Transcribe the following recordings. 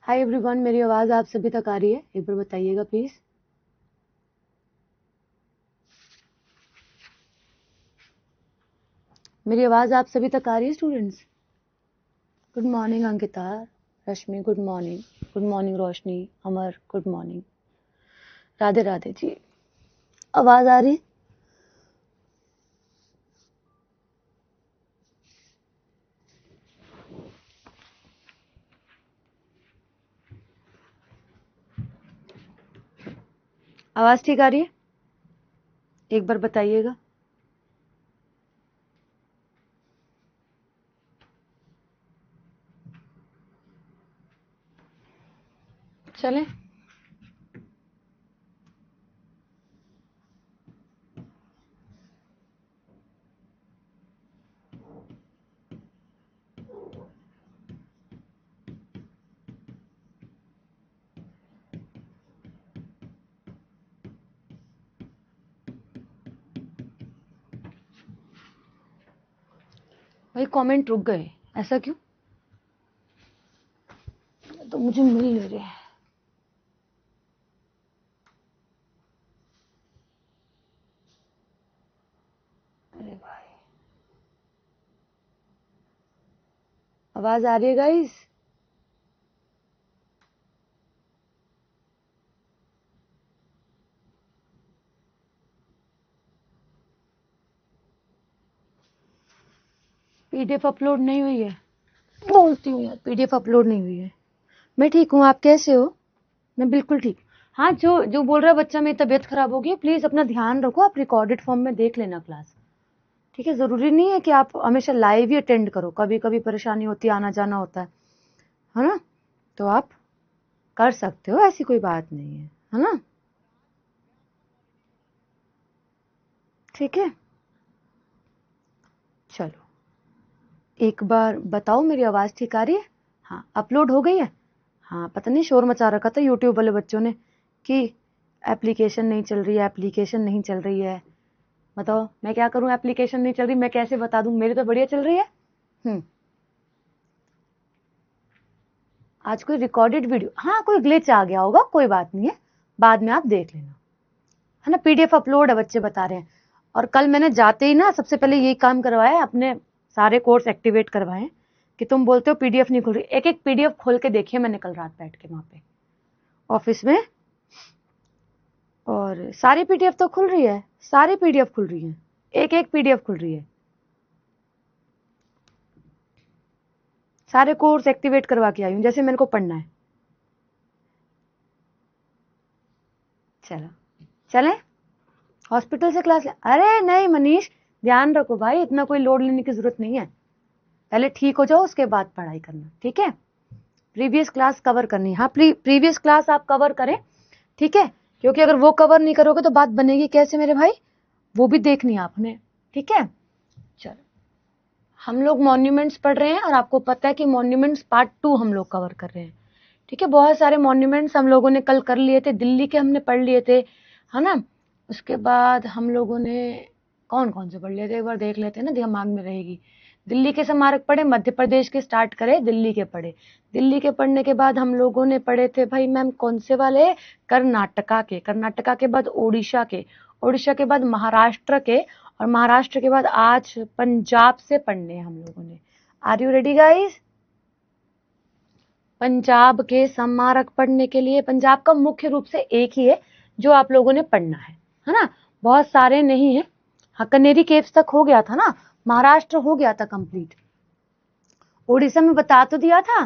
Hi everyone, मेरी आवाज आप सभी तक आ रही है? एक बार बताइएगा प्लीज। मेरी आवाज आप सभी तक आ रही है स्टूडेंट्स? गुड मॉर्निंग अंकिता, रश्मि गुड मॉर्निंग, गुड मॉर्निंग रोशनी, अमर गुड मॉर्निंग, राधे राधे जी। आवाज आ रही? आवाज ठीक आ रही है? एक बार बताइएगा। चलें? भाई कमेंट रुक गए, ऐसा क्यों? तो मुझे मिल नहीं रहे। अरे भाई, आवाज आ रही है गाइस? पीडीएफ अपलोड नहीं हुई है? बोलती हूँ यार, पीडीएफ अपलोड नहीं हुई है। मैं ठीक हूँ, आप कैसे हो? मैं बिल्कुल ठीक। हाँ, जो जो बोल रहा है बच्चा मेरी तबीयत खराब होगी, प्लीज अपना ध्यान रखो। आप रिकॉर्डेड फॉर्म में देख लेना क्लास, ठीक है? जरूरी नहीं है कि आप हमेशा लाइव ही अटेंड करो, कभी कभी परेशानी होती है, आना जाना होता है ना? तो आप कर सकते हो, ऐसी कोई बात नहीं है ना? ठीक है, चलो एक बार बताओ, मेरी आवाज ठीक आ रही है? हाँ, अपलोड हो गई है? हाँ, पता नहीं शोर मचा रखा था यूट्यूब वाले बच्चों ने कि एप्लीकेशन नहीं चल रही है, एप्लीकेशन नहीं चल रही है। बताओ मैं क्या करूं? एप्लीकेशन नहीं चल रही, मैं कैसे बता दूं? मेरी तो बढ़िया चल रही है। आज कोई रिकॉर्डेड वीडियो, हाँ कोई ग्लिच आ गया होगा, कोई बात नहीं है, बाद में आप देख लेना, है ना? पीडीएफ अपलोड है, बच्चे बता रहे हैं। और कल मैंने जाते ही ना सबसे पहले यही काम करवाया है, अपने सारे कोर्स एक्टिवेट करवाए कि तुम बोलते हो पीडीएफ नहीं खुल रही। एक एक पीडीएफ खोल के देखिए मैंने कल रात बैठ के वहां पे ऑफिस में, और सारी पीडीएफ तो खुल रही है, सारी पीडीएफ खुल रही है, एक एक पीडीएफ खुल रही है। सारे कोर्स एक्टिवेट करवा के आई हूं, जैसे मेरे को पढ़ना है। चलो चले हॉस्पिटल से क्लास ले? अरे नहीं मनीष, ध्यान रखो भाई, इतना कोई लोड लेने की जरूरत नहीं है। पहले ठीक हो जाओ, उसके बाद पढ़ाई करना, ठीक है? प्रीवियस क्लास कवर करनी है। हाँ, प्रीवियस क्लास आप कवर करें, ठीक है? क्योंकि अगर वो कवर नहीं करोगे तो बात बनेगी कैसे मेरे भाई? वो भी देखनी है आपने, ठीक है? चलो, हम लोग मॉन्यूमेंट्स पढ़ रहे हैं और आपको पता है कि मॉन्यूमेंट्स पार्ट 2 हम लोग कवर कर रहे हैं, ठीक है? बहुत सारे मॉन्यूमेंट्स हम लोगों ने कल कर लिए थे, दिल्ली के हमने पढ़ लिए थे, है ना? उसके बाद हम लोगों ने कौन कौन से पढ़ लिए थे, एक बार देख लेते हैं ना, दिमाग में रहेगी। दिल्ली के स्मारक पढ़े, मध्य प्रदेश के स्टार्ट करे, दिल्ली के पढ़े। दिल्ली के पढ़ने के बाद हम लोगों ने पढ़े थे भाई मैम कौन से वाले? कर्नाटका के। कर्नाटका के बाद ओडिशा के। ओडिशा के बाद महाराष्ट्र के, और महाराष्ट्र के बाद आज पंजाब से पढ़ने हम लोगों ने। Are you ready guys? Punjab के स्मारक पढ़ने के लिए, पंजाब का मुख्य रूप से एक ही है जो आप लोगों ने पढ़ना है ना? बहुत सारे नहीं है। हाँ, कनेरी केव्स तक हो गया था ना, महाराष्ट्र हो गया था कंप्लीट, ओडिशा में बता तो दिया था।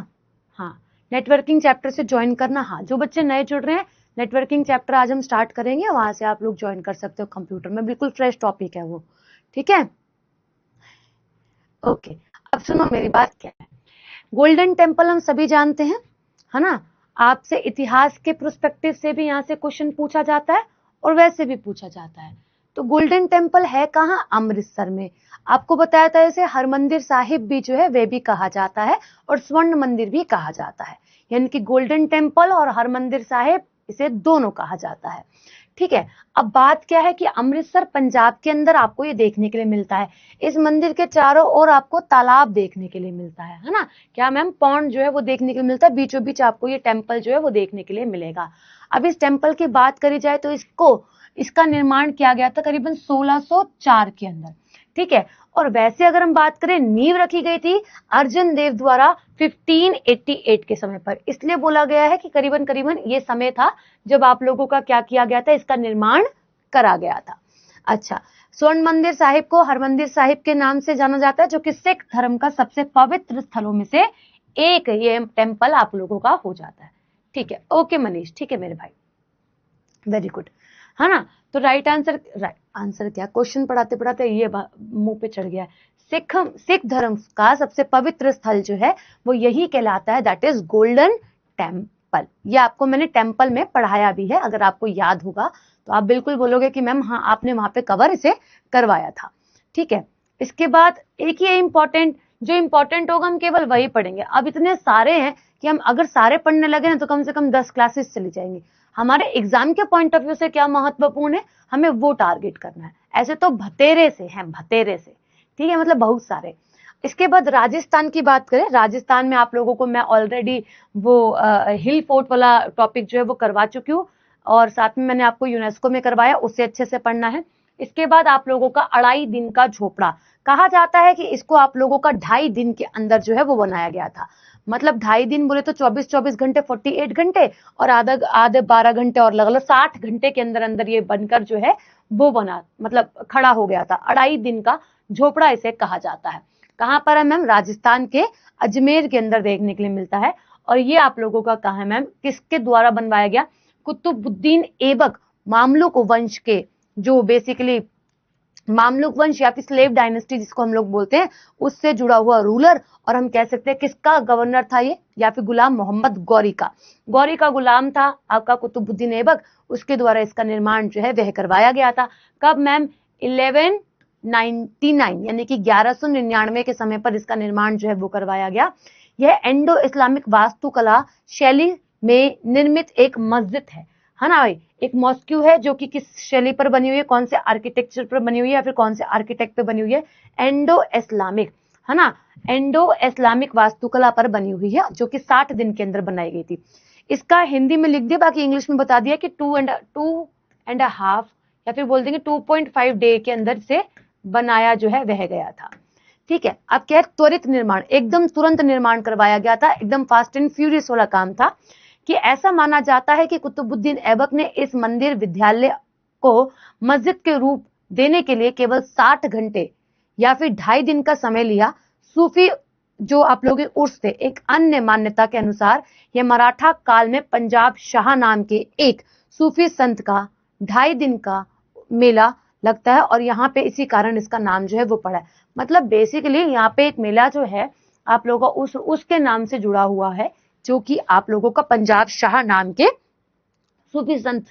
हाँ, नेटवर्किंग चैप्टर से ज्वाइन करना। हाँ, जो बच्चे नए जुड़ रहे हैं, नेटवर्किंग चैप्टर आज हम स्टार्ट करेंगे, वहां से आप लोग ज्वाइन कर सकते हो कंप्यूटर में, बिल्कुल फ्रेश टॉपिक है वो, ठीक है? ओके, अब सुनो मेरी बात क्या है। गोल्डन टेम्पल हम सभी जानते हैं, है ना? आपसे इतिहास के प्रोस्पेक्टिव से भी यहाँ से क्वेश्चन पूछा जाता है और वैसे भी पूछा जाता है। तो गोल्डन टेम्पल है कहाँ? अमृतसर में। आपको बताया था इसे हरमंदिर साहिब भी जो है वे भी कहा जाता है, और स्वर्ण मंदिर भी कहा जाता है, यानी कि गोल्डन टेम्पल और हरमंदिर साहिब, इसे दोनों कहा जाता है, ठीक है। अब बात क्या है कि अमृतसर पंजाब के अंदर आपको ये देखने के लिए मिलता है। इस मंदिर के चारों ओर आपको तालाब देखने के लिए मिलता है ना, क्या मैम, पॉन्ड जो है वो देखने के लिए मिलता है, बीचों बीच आपको ये टेम्पल जो है वो देखने के लिए मिलेगा। अब इस टेम्पल की बात करी जाए तो इसका निर्माण किया गया था करीबन 1604 के अंदर, ठीक है। और वैसे अगर हम बात करें, नींव रखी गई थी अर्जुन देव द्वारा 1588 के समय पर, इसलिए बोला गया है कि करीबन करीबन ये समय था जब आप लोगों का क्या किया गया था, इसका निर्माण करा गया था। अच्छा, स्वर्ण मंदिर साहिब को हरमंदिर साहिब के नाम से जाना जाता है, जो कि सिख धर्म का सबसे पवित्र स्थलों में से एक ये टेम्पल आप लोगों का हो जाता है, ठीक है। ओके मनीष, ठीक है मेरे भाई, वेरी गुड, है ना। तो राइट आंसर क्या, क्वेश्चन पढ़ाते पढ़ाते ये मुंह पे चढ़ गया है। सिख धर्म का सबसे पवित्र स्थल जो है वो यही कहलाता है, दैट इज गोल्डन टेम्पल। ये आपको मैंने टेम्पल में पढ़ाया भी है, अगर आपको याद होगा तो आप बिल्कुल बोलोगे कि मैम हाँ आपने वहां पे कवर इसे करवाया था, ठीक है। इसके बाद एक ही इंपॉर्टेंट, जो इंपॉर्टेंट होगा हम केवल वही पढ़ेंगे। अब इतने सारे हैं कि हम अगर सारे पढ़ने लगे ना तो कम से कम 10 क्लासेस चली जाएंगी। हमारे एग्जाम के पॉइंट ऑफ व्यू से क्या महत्वपूर्ण है, हमें वो टारगेट करना है। ऐसे तो भतेरे से हैं, भतेरे से, ठीक है, मतलब बहुत सारे। इसके बाद राजस्थान की बात करें, राजस्थान में आप लोगों को मैं ऑलरेडी वो हिल फोर्ट वाला टॉपिक जो है वो करवा चुकी हूँ, और साथ में मैंने आपको यूनेस्को में करवाया, उससे अच्छे से पढ़ना है। इसके बाद आप लोगों का 2.5 दिन का झोपड़ा, कहा जाता है कि इसको आप लोगों का 2.5 दिन के अंदर जो है वो बनाया गया था। मतलब 2.5 दिन बोले तो 24 घंटे, 48 घंटे, और आधे 12 घंटे और लगा लो, 60 घंटे के अंदर अंदर ये बनकर जो है वो बना, मतलब खड़ा हो गया था। 2.5 दिन का झोपड़ा इसे कहा जाता है। कहाँ पर है मैम, राजस्थान के अजमेर के अंदर देखने के लिए मिलता है। और ये आप लोगों का कहा है मैम, किसके द्वारा बनवाया गया, कुतुबुद्दीन ऐबक मामलुक वंश के, जो बेसिकली मामलुक वंश या फिर स्लेव डायनेस्टी जिसको हम लोग बोलते हैं, उससे जुड़ा हुआ रूलर, और हम कह सकते हैं किसका गवर्नर था ये, या फिर गुलाम मोहम्मद गौरी का गुलाम था आपका कुतुबुद्दीन ऐबक, उसके द्वारा इसका निर्माण जो है वह करवाया गया था। कब मैम, 1199 यानी कि 1199 के समय पर इसका निर्माण जो है वो करवाया गया। यह एंडो इस्लामिक वास्तुकला शैली में निर्मित एक मस्जिद है ना भाई, एक मॉस्क्यू है जो कि किस शैली पर बनी हुई है, कौन से आर्किटेक्चर पर बनी हुई है, या फिर कौन से आर्किटेक्ट पे बनी हुई है, एंडो इस्लामिक, है ना, एंडो इस्लामिक वास्तुकला पर बनी हुई है, जो कि 60 दिन के अंदर बनाई गई थी। इसका हिंदी में लिख दिया, बाकी इंग्लिश में बता दिया कि 2.5 या फिर बोल देंगे 2.5 डे के अंदर से बनाया जो है वह गया था, ठीक है। अब क्या है, त्वरित निर्माण, एकदम तुरंत निर्माण करवाया गया था, एकदम फास्ट एंड फ्यूरियस वाला काम था। कि ऐसा माना जाता है कि कुतुबुद्दीन ऐबक ने इस मंदिर विद्यालय को मस्जिद के रूप देने के लिए केवल 60 घंटे या फिर 2.5 दिन का समय लिया। सूफी जो आप लोग उर्स थे, एक अन्य मान्यता के अनुसार यह मराठा काल में पंजाब शाह नाम के एक सूफी संत का 2.5 दिन का मेला लगता है, और यहाँ पे इसी कारण इसका नाम जो है वो पड़ा है। मतलब बेसिकली यहाँ पे एक मेला जो है आप लोगों का उसके नाम से जुड़ा हुआ है, जो कि आप लोगों का पंजाब शाह नाम के सूफी संत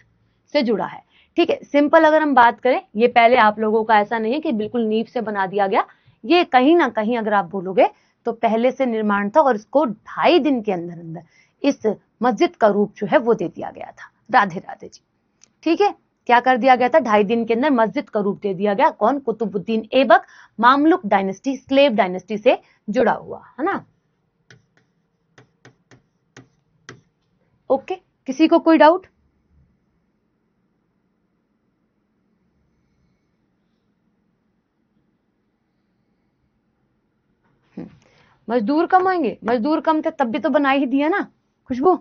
से जुड़ा है, ठीक है। सिंपल अगर हम बात करें, ये पहले आप लोगों का ऐसा नहीं है कि बिल्कुल नींव से बना दिया गया, ये कहीं ना कहीं अगर आप बोलोगे तो पहले से निर्माण था, और इसको 2.5 दिन के अंदर अंदर इस मस्जिद का रूप जो है वो दे दिया गया था। राधे राधे जी, ठीक है। क्या कर दिया गया था, 2.5 दिन के अंदर मस्जिद का रूप दे दिया गया। कौन, Qutubuddin Aibak, Mamluk dynasty, slave dynasty से जुड़ा हुआ, है ना। ओके, किसी को कोई डाउट? मजदूर कम होंगे, मजदूर कम थे तब भी तो बना ही दिया ना खुशबू,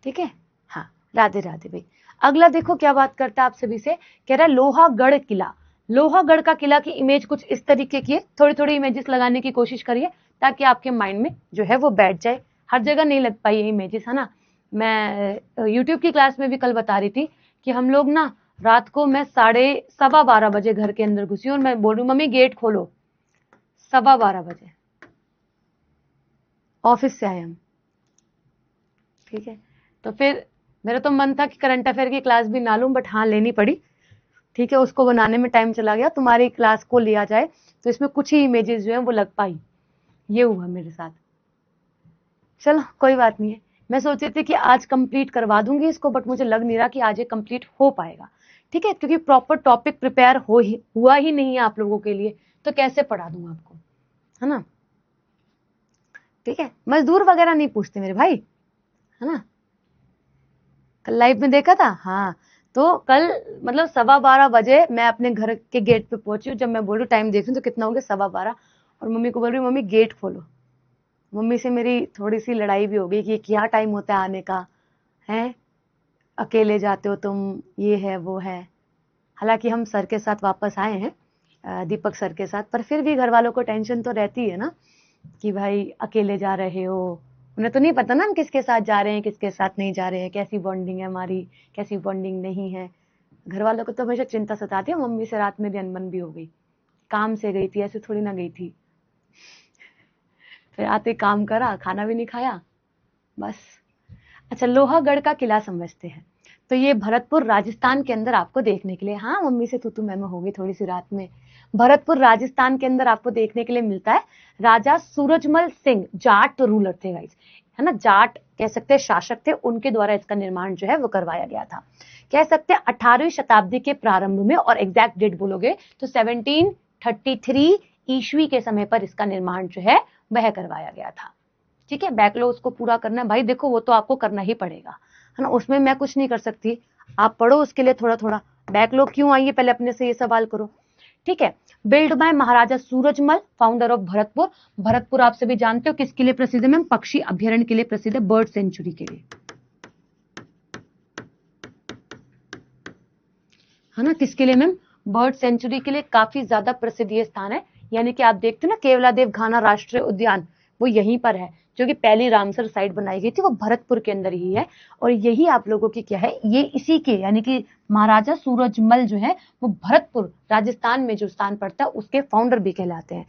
ठीक है। हाँ, राधे राधे भाई। अगला देखो क्या बात करता है आप सभी से, कह रहा है लोहागढ़ किला। लोहागढ़ का किला की इमेज कुछ इस तरीके की है, थोड़ी थोड़ी इमेजेस लगाने की कोशिश करिए ताकि आपके माइंड में जो है वो बैठ जाए। हर जगह नहीं लग पाई ये इमेजेस, है ना। मैं यूट्यूब की क्लास में भी कल बता रही थी कि हम लोग ना रात को, मैं 12:15 बजे घर के अंदर घुसी और मैं बोल रही मम्मी गेट खोलो, 12:15 बजे ऑफिस से आए हम, ठीक है। तो फिर मेरा तो मन था कि करंट अफेयर की क्लास भी ना लूं, बट हाँ लेनी पड़ी, ठीक है। उसको बनाने में टाइम चला गया, तुम्हारी क्लास को लिया जाए तो इसमें कुछ ही इमेजेस जो है वो लग पाई, ये हुआ मेरे साथ। चलो कोई बात नहीं है, मैं सोच रही थी कि आज कंप्लीट करवा दूंगी इसको, बट मुझे लग नहीं रहा कि आज ये कंप्लीट हो पाएगा। ठीक है, क्योंकि प्रॉपर टॉपिक प्रिपेयर हुआ ही नहीं है आप लोगों के लिए, तो कैसे पढ़ा दूं आपको, है ना। ठीक है, मजदूर वगैरह नहीं पूछते मेरे भाई, है ना। कल लाइव में देखा था, हाँ। तो कल मतलब 12:15 मैं अपने घर के गेट पे पहुंची हूँ। जब मैं बोलूँ टाइम देख रही हूँ तो कितना हो गया, 12:15, और मम्मी को बोल रही हूँ मम्मी गेट खोलो। मम्मी से मेरी थोड़ी सी लड़ाई भी हो गई कि क्या टाइम होता है आने का, है अकेले जाते हो तुम, ये है वो है। हालांकि हम सर के साथ वापस आए हैं, दीपक सर के साथ, पर फिर भी घर वालों को टेंशन तो रहती है ना कि भाई अकेले जा रहे हो। उन्हें तो नहीं पता ना हम किसके साथ जा रहे हैं, किसके साथ नहीं जा रहे हैं, कैसी बॉन्डिंग है हमारी, कैसी बॉन्डिंग नहीं है। घर वालों को तो हमेशा चिंता सताती है। मम्मी से रात में भी अनबन भी हो गई, काम से गई थी, ऐसे थोड़ी ना गई थी। फिर आते काम करा, खाना भी नहीं खाया, बस। अच्छा, लोहागढ़ का किला समझते हैं। तो ये भरतपुर राजस्थान के अंदर आपको देखने के लिए, हाँ मम्मी से तू मैं होगी थोड़ी सी रात में। भरतपुर राजस्थान के अंदर आपको देखने के लिए मिलता है। राजा सूरजमल सिंह जाट रूलर थे गाइस, है ना, जाट कह सकते हैं शासक थे, उनके द्वारा इसका निर्माण जो है वो करवाया गया था। कह सकते हैं 18वीं शताब्दी के प्रारंभ में, और एग्जैक्ट डेट बोलोगे तो 1733 ईस्वी के समय पर इसका निर्माण जो है वह करवाया गया था। ठीक है, बैकलॉग उसको पूरा करना है भाई, देखो वो तो आपको करना ही पड़ेगा, है ना, उसमें मैं कुछ नहीं कर सकती। आप पढ़ो उसके लिए थोड़ा थोड़ा, बैकलॉग क्यों आई है पहले अपने से ये सवाल करो। ठीक है, build by Maharaja Surajmal, founder of Bharatpur. Bharatpur आप सभी जानते हो किसके लिए प्रसिद्ध है मैम, पक्षी अभ्यारण्य के लिए प्रसिद्ध है, बर्ड सेंचुरी के लिए, है ना। किसके लिए मैम, बर्ड सेंचुरी के लिए काफी ज्यादा प्रसिद्ध ये स्थान है। यानी कि आप देखते हो ना केवलादेव घाना राष्ट्रीय उद्यान, वो यहीं पर है, जो कि पहली रामसर साइट बनाई गई थी वो भरतपुर के अंदर ही है। और यही आप लोगों की क्या है, ये इसी के यानी कि महाराजा सूरजमल जो है वो भरतपुर राजस्थान में जो स्थान पड़ता है उसके फाउंडर भी कहलाते हैं।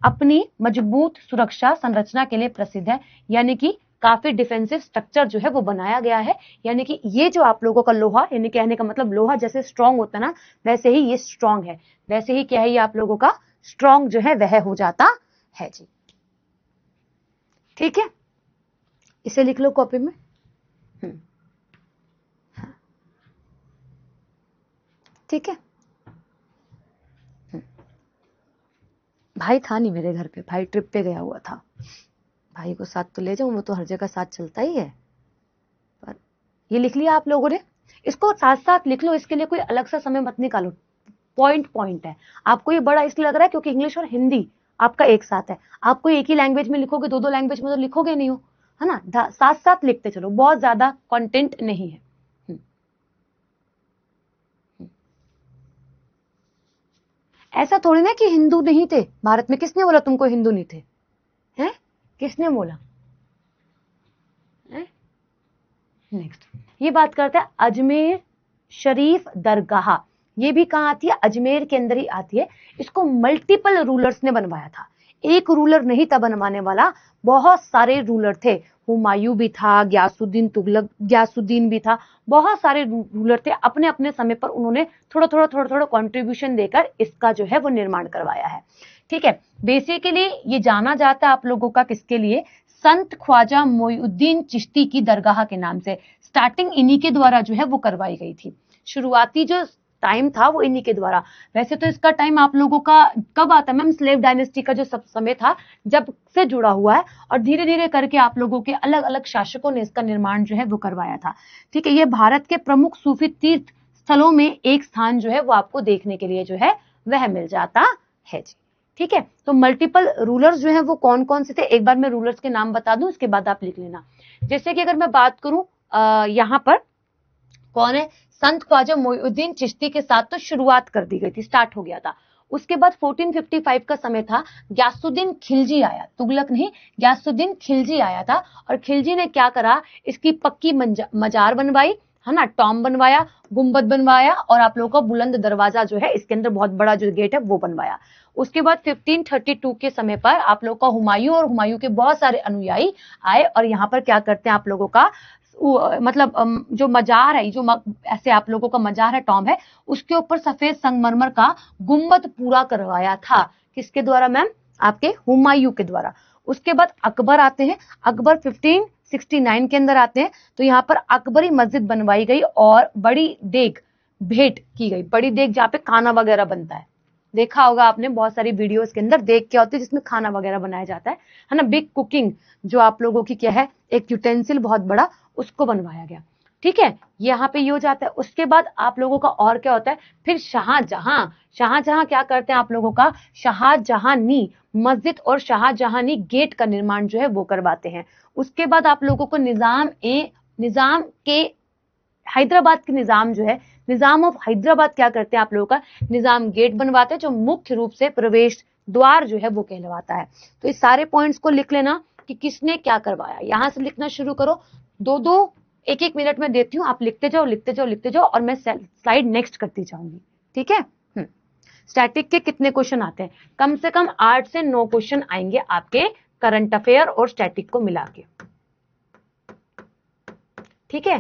अपनी मजबूत सुरक्षा संरचना के लिए प्रसिद्ध है, यानी कि काफी डिफेंसिव स्ट्रक्चर जो है वो बनाया गया है। यानी कि ये जो आप लोगों का लोहा, यानी कहने का मतलब लोहा जैसे स्ट्रांग होता है ना, वैसे ही ये स्ट्रांग है, वैसे ही क्या है ये आप लोगों का स्ट्रांग जो है वह हो जाता है जी। ठीक है, इसे लिख लो कॉपी में। ठीक है, भाई था नहीं मेरे घर पे, भाई ट्रिप पे गया हुआ था। भाई को साथ तो ले जाऊं, वो तो हर जगह साथ चलता ही है। पर ये लिख लिया आप लोगों ने, इसको साथ साथ लिख लो, इसके लिए कोई अलग सा समय मत निकालो। पॉइंट पॉइंट है। आपको ये बड़ा इसलिए लग रहा है क्योंकि इंग्लिश और हिंदी आपका एक साथ है। आपको एक ही लैंग्वेज में लिखोगे, दो दो लैंग्वेज में तो लिखोगे नहीं हो, है ना। साथ साथ लिखते चलो, बहुत ज्यादा कंटेंट नहीं है। ऐसा थोड़ी ना कि हिंदू नहीं थे भारत में, किसने बोला तुमको हिंदू नहीं थे, हैं, किसने बोला। नेक्स्ट ये बात करते हैं अजमेर शरीफ दरगाह। ये भी कहां आती है, अजमेर के अंदर ही आती है। इसको मल्टीपल रूलर्स ने बनवाया था, एक रूलर नहीं था बनवाने वाला, बहुत सारे रूलर थे। हुमायूं भी था, गयासुद्दीन तुगलक, गयासुद्दीन भी था, बहुत सारे रूलर थे। अपने अपने समय पर उन्होंने थोड़ा थोड़ा कंट्रीब्यूशन देकर इसका जो है वो निर्माण करवाया है। ठीक है, बेसिकली ये जाना जाता है आप लोगों का किसके लिए, संत ख्वाजा मोइनुद्दीन चिश्ती की दरगाह के नाम से। स्टार्टिंग इन्हीं के द्वारा जो है वो करवाई गई थी, शुरुआती जो टाइम था वो इन्हीं के द्वारा। वैसे तो इसका टाइम आप लोगों का कब आता है मैम, स्लेव डायनेस्टी का जो सब समय था जब से जुड़ा हुआ है, और धीरे धीरे करके आप लोगों के अलग अलग शासकों ने इसका निर्माण जो है वो करवाया था। ठीक है, ये भारत के प्रमुख सूफी तीर्थ स्थलों में एक स्थान जो है वो आपको देखने के लिए जो है वह मिल जाता है जी। ठीक है, तो मल्टीपल रूलर्स जो है वो कौन कौन से थे, एक बार मैं रूलर्स के नाम बता दूं, उसके बाद आप लिख लेना। जैसे कि अगर मैं बात करूं यहां पर कौन है, संत ख्वाजा मोइनुद्दीन चिश्ती के साथ तो शुरुआत कर दी गई थी, स्टार्ट हो गया था। उसके बाद 1455 का समय था, गयासुद्दीन खिलजी आया, तुगलक नहीं, गयासुद्दीन खिलजी आया था। और खिलजी ने क्या करा, इसकी पक्की मजार बनवाई, है ना, टॉम बनवाया, गुंबद बनवाया, और आप लोगों का बुलंद दरवाजा जो है इसके अंदर बहुत बड़ा जो गेट है वो बनवाया। उसके बाद 1532 के समय पर आप लोगों का हुमायूं और हुमायूं के बहुत सारे अनुयायी आए, और यहाँ पर क्या करते हैं आप लोगों का मतलब जो मजार है, जो ऐसे आप लोगों का मजार है, टॉम है, उसके ऊपर सफेद संगमरमर का गुंबद पूरा करवाया था। किसके द्वारा मैम, आपके हुमायूं के द्वारा। उसके बाद अकबर आते हैं, अकबर 69 के अंदर आते हैं तो यहाँ पर अकबरी मस्जिद बनवाई गई और बड़ी देग भेंट की गई। बड़ी देग जहाँ पे खाना वगैरह बनता है, देखा होगा आपने बहुत सारी वीडियोस के अंदर, देग क्या होती है जिसमें खाना वगैरह बनाया जाता है ना। बिग कुकिंग जो आप लोगों की क्या है, एक यूटेंसिल बहुत बड़ा, उसको बनवाया गया। ठीक है, यहाँ पे ये हो जाता है। उसके बाद आप लोगों का और क्या होता है, फिर शाहजहां। शाहजहां क्या करते हैं आप लोगों का, शाहजहानी मस्जिद और शाहजहानी गेट का निर्माण जो है वो करवाते हैं। उसके बाद आप लोगों को निजाम के हैदराबाद के निजाम जो है, निजाम ऑफ हैदराबाद क्या करते हैं आप लोगों का, निजाम गेट बनवाते हैं जो मुख्य रूप से प्रवेश द्वार जो है वो कहलवाता है। तो इस सारे पॉइंट्स को लिख लेना कि किसने क्या करवाया। यहां से लिखना शुरू करो, दो दो एक एक मिनट में देती हूँ, आप लिखते जाओ लिखते जाओ लिखते जाओ और मैं स्लाइड नेक्स्ट करती जाऊंगी। ठीक है। स्टैटिक के कितने क्वेश्चन आते हैं, कम से कम 8 से 9 क्वेश्चन आएंगे आपके करंट अफेयर और स्टैटिक को मिला के। ठीक है,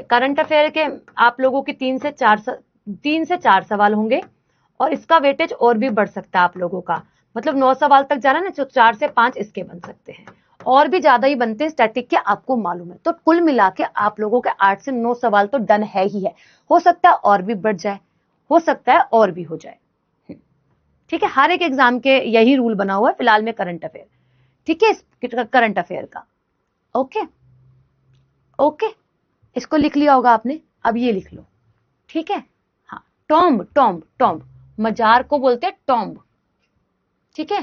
करंट अफेयर के आप लोगों की 3 से 4 सवाल होंगे और इसका वेटेज और भी बढ़ सकता है आप लोगों का, मतलब 9 सवाल तक जाना ना, तो 4 से 5 इसके बन सकते हैं, और भी ज्यादा ही बनते हैं स्टैटिक के, आपको मालूम है। तो कुल मिला के आप लोगों के 8 से 9 सवाल तो डन है ही है, हो सकता है और भी बढ़ जाए, हो सकता है और भी हो जाए। ठीक है, हर एक एग्जाम के यही रूल बना हुआ है फिलहाल में करंट अफेयर। ठीक है, करंट अफेयर का। ओके ओके, इसको लिख लिया होगा आपने, अब ये लिख लो। ठीक है, हाँ, टॉम्ब टॉम्ब टॉम्ब, मजार को बोलते हैं टॉम्ब। ठीक है,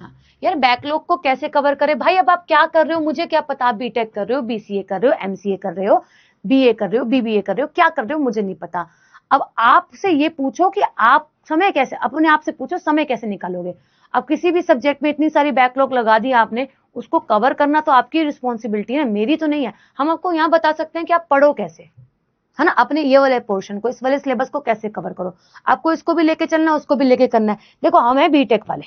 हाँ यार, बैकलॉग को कैसे कवर करें भाई, अब आप क्या कर रहे हो मुझे क्या पता, आप बीटेक कर रहे हो, बीसीए कर रहे हो, एमसीए कर रहे हो, बीए कर रहे हो, बीबीए कर रहे हो, क्या कर रहे हो मुझे नहीं पता। अब आपसे ये पूछो कि आप समय कैसे, अपने आप से पूछो समय कैसे निकालोगे। अब किसी भी सब्जेक्ट में इतनी सारी बैकलॉग लगा दी आपने, उसको कवर करना तो आपकी रिस्पॉन्सिबिलिटी है, मेरी तो नहीं है। हम आपको यहाँ बता सकते हैं कि आप पढ़ो कैसे, है ना, अपने ये वाले पोर्शन को, इस वाले सिलेबस को कैसे कवर करो। आपको इसको भी लेके चलना है, उसको भी लेके करना है। देखो हम है बीटेक वाले,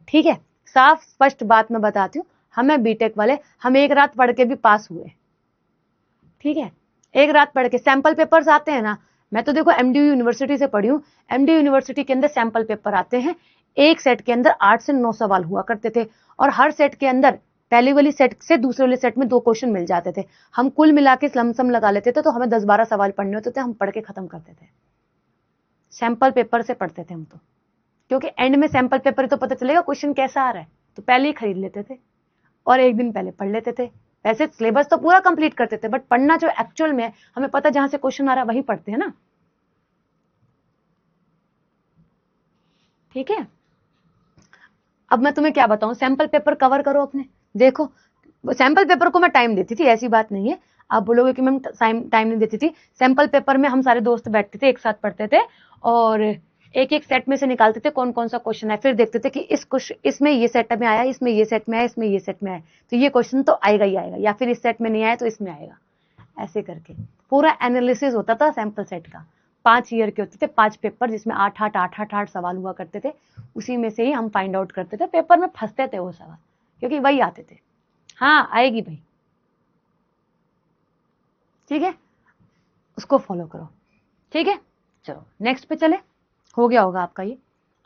ठीक है, साफ स्पष्ट बात मैं बताती हूँ, हमें बीटेक वाले, हम एक रात पढ़ के भी पास हुए। ठीक है, एक रात पढ़ के सैंपल पेपर्स आते हैं ना, मैं तो देखो एमडी यूनिवर्सिटी से पढ़ी हूँ, एमडी यूनिवर्सिटी के अंदर सैंपल पेपर आते हैं, एक सेट के अंदर 8 से 9 सवाल हुआ करते थे, और हर सेट के अंदर पहली वाली सेट से दूसरे वाले सेट में 2 क्वेश्चन मिल जाते थे। हम कुल मिला के लमसम लगा लेते थे, तो हमें 10-12 सवाल पढ़ने होते थे, हम पढ़ के खत्म करते थे। सैंपल पेपर से पढ़ते थे हम तो, क्योंकि एंड में सैंपल पेपर तो पता चलेगा क्वेश्चन कैसा आ रहा है, तो पहले ही खरीद लेते थे और एक दिन पहले पढ़ लेते थे। वैसे सिलेबस तो पूरा कंप्लीट करते थे, बट पढ़ना जो एक्चुअल में है, हमें पता जहां से क्वेश्चन आ रहा है वही पढ़ते हैं ना। ठीक है, अब मैं तुम्हें क्या बताऊं, सैंपल पेपर कवर करो अपने। देखो सैंपल पेपर को मैं टाइम देती थी, ऐसी बात नहीं है, आप बोलोगे कि मैम टाइम नहीं देती थी। सैंपल पेपर में हम सारे दोस्त बैठते थे, एक साथ पढ़ते थे, और एक एक सेट में से निकालते थे कौन कौन सा क्वेश्चन है, फिर देखते थे कि इसमें ये सेट में आया, इसमें ये सेट में आया, इसमें ये सेट में आया, तो ये क्वेश्चन तो आएगा ही आएगा, या फिर इस सेट में नहीं आया तो इसमें आएगा। ऐसे करके पूरा एनालिसिस होता था सैंपल सेट का। 5 ईयर के होते थे, 5 पेपर, जिसमें 8 सवाल हुआ करते थे, उसी में से ही हम फाइंड आउट करते थे। पेपर में फंसते थे वो सवाल, क्योंकि वही आते थे। हाँ आएगी भाई, ठीक है, उसको फॉलो करो। ठीक है, चलो नेक्स्ट पे चले, हो गया होगा आपका ये।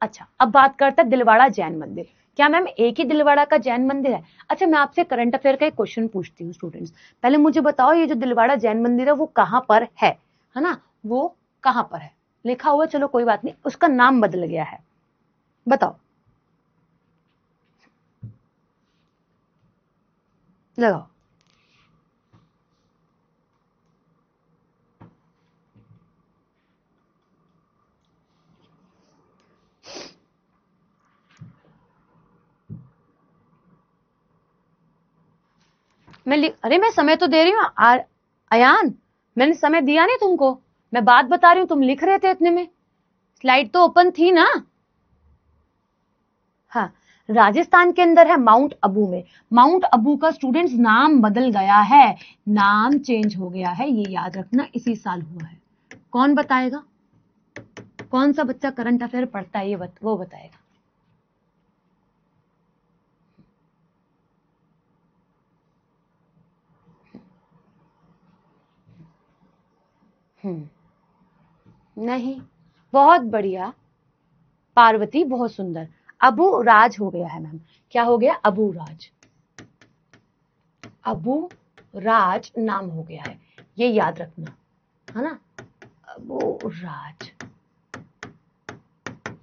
अच्छा, अब बात करते हैं दिलवाड़ा जैन मंदिर। क्या मैम एक ही दिलवाड़ा का जैन मंदिर है? अच्छा, मैं आपसे करंट अफेयर का एक क्वेश्चन पूछती हूँ स्टूडेंट्स, पहले मुझे बताओ ये जो दिलवाड़ा जैन मंदिर है वो कहाँ पर है ना, वो कहाँ पर है? लिखा हुआ, चलो कोई बात नहीं, उसका नाम बदल गया है, बताओ, लगाओ। अरे मैं समय तो दे रही हूँ अयान, मैंने समय दिया नहीं तुमको, मैं बात बता रही हूँ, तुम लिख रहे थे इतने में, स्लाइड तो ओपन थी ना। हाँ, राजस्थान के अंदर है माउंट अबू में। माउंट अबू का स्टूडेंट्स नाम बदल गया है, नाम चेंज हो गया है, ये याद रखना, इसी साल हुआ है। कौन बताएगा, कौन सा बच्चा करंट अफेयर पढ़ता है, ये वो बताएगा। नहीं, बहुत बढ़िया, पार्वती बहुत सुंदर, अबू राज हो गया है मैम। क्या हो गया? अबू राज, अबू राज नाम हो गया है, ये याद रखना है ना, अबू राज,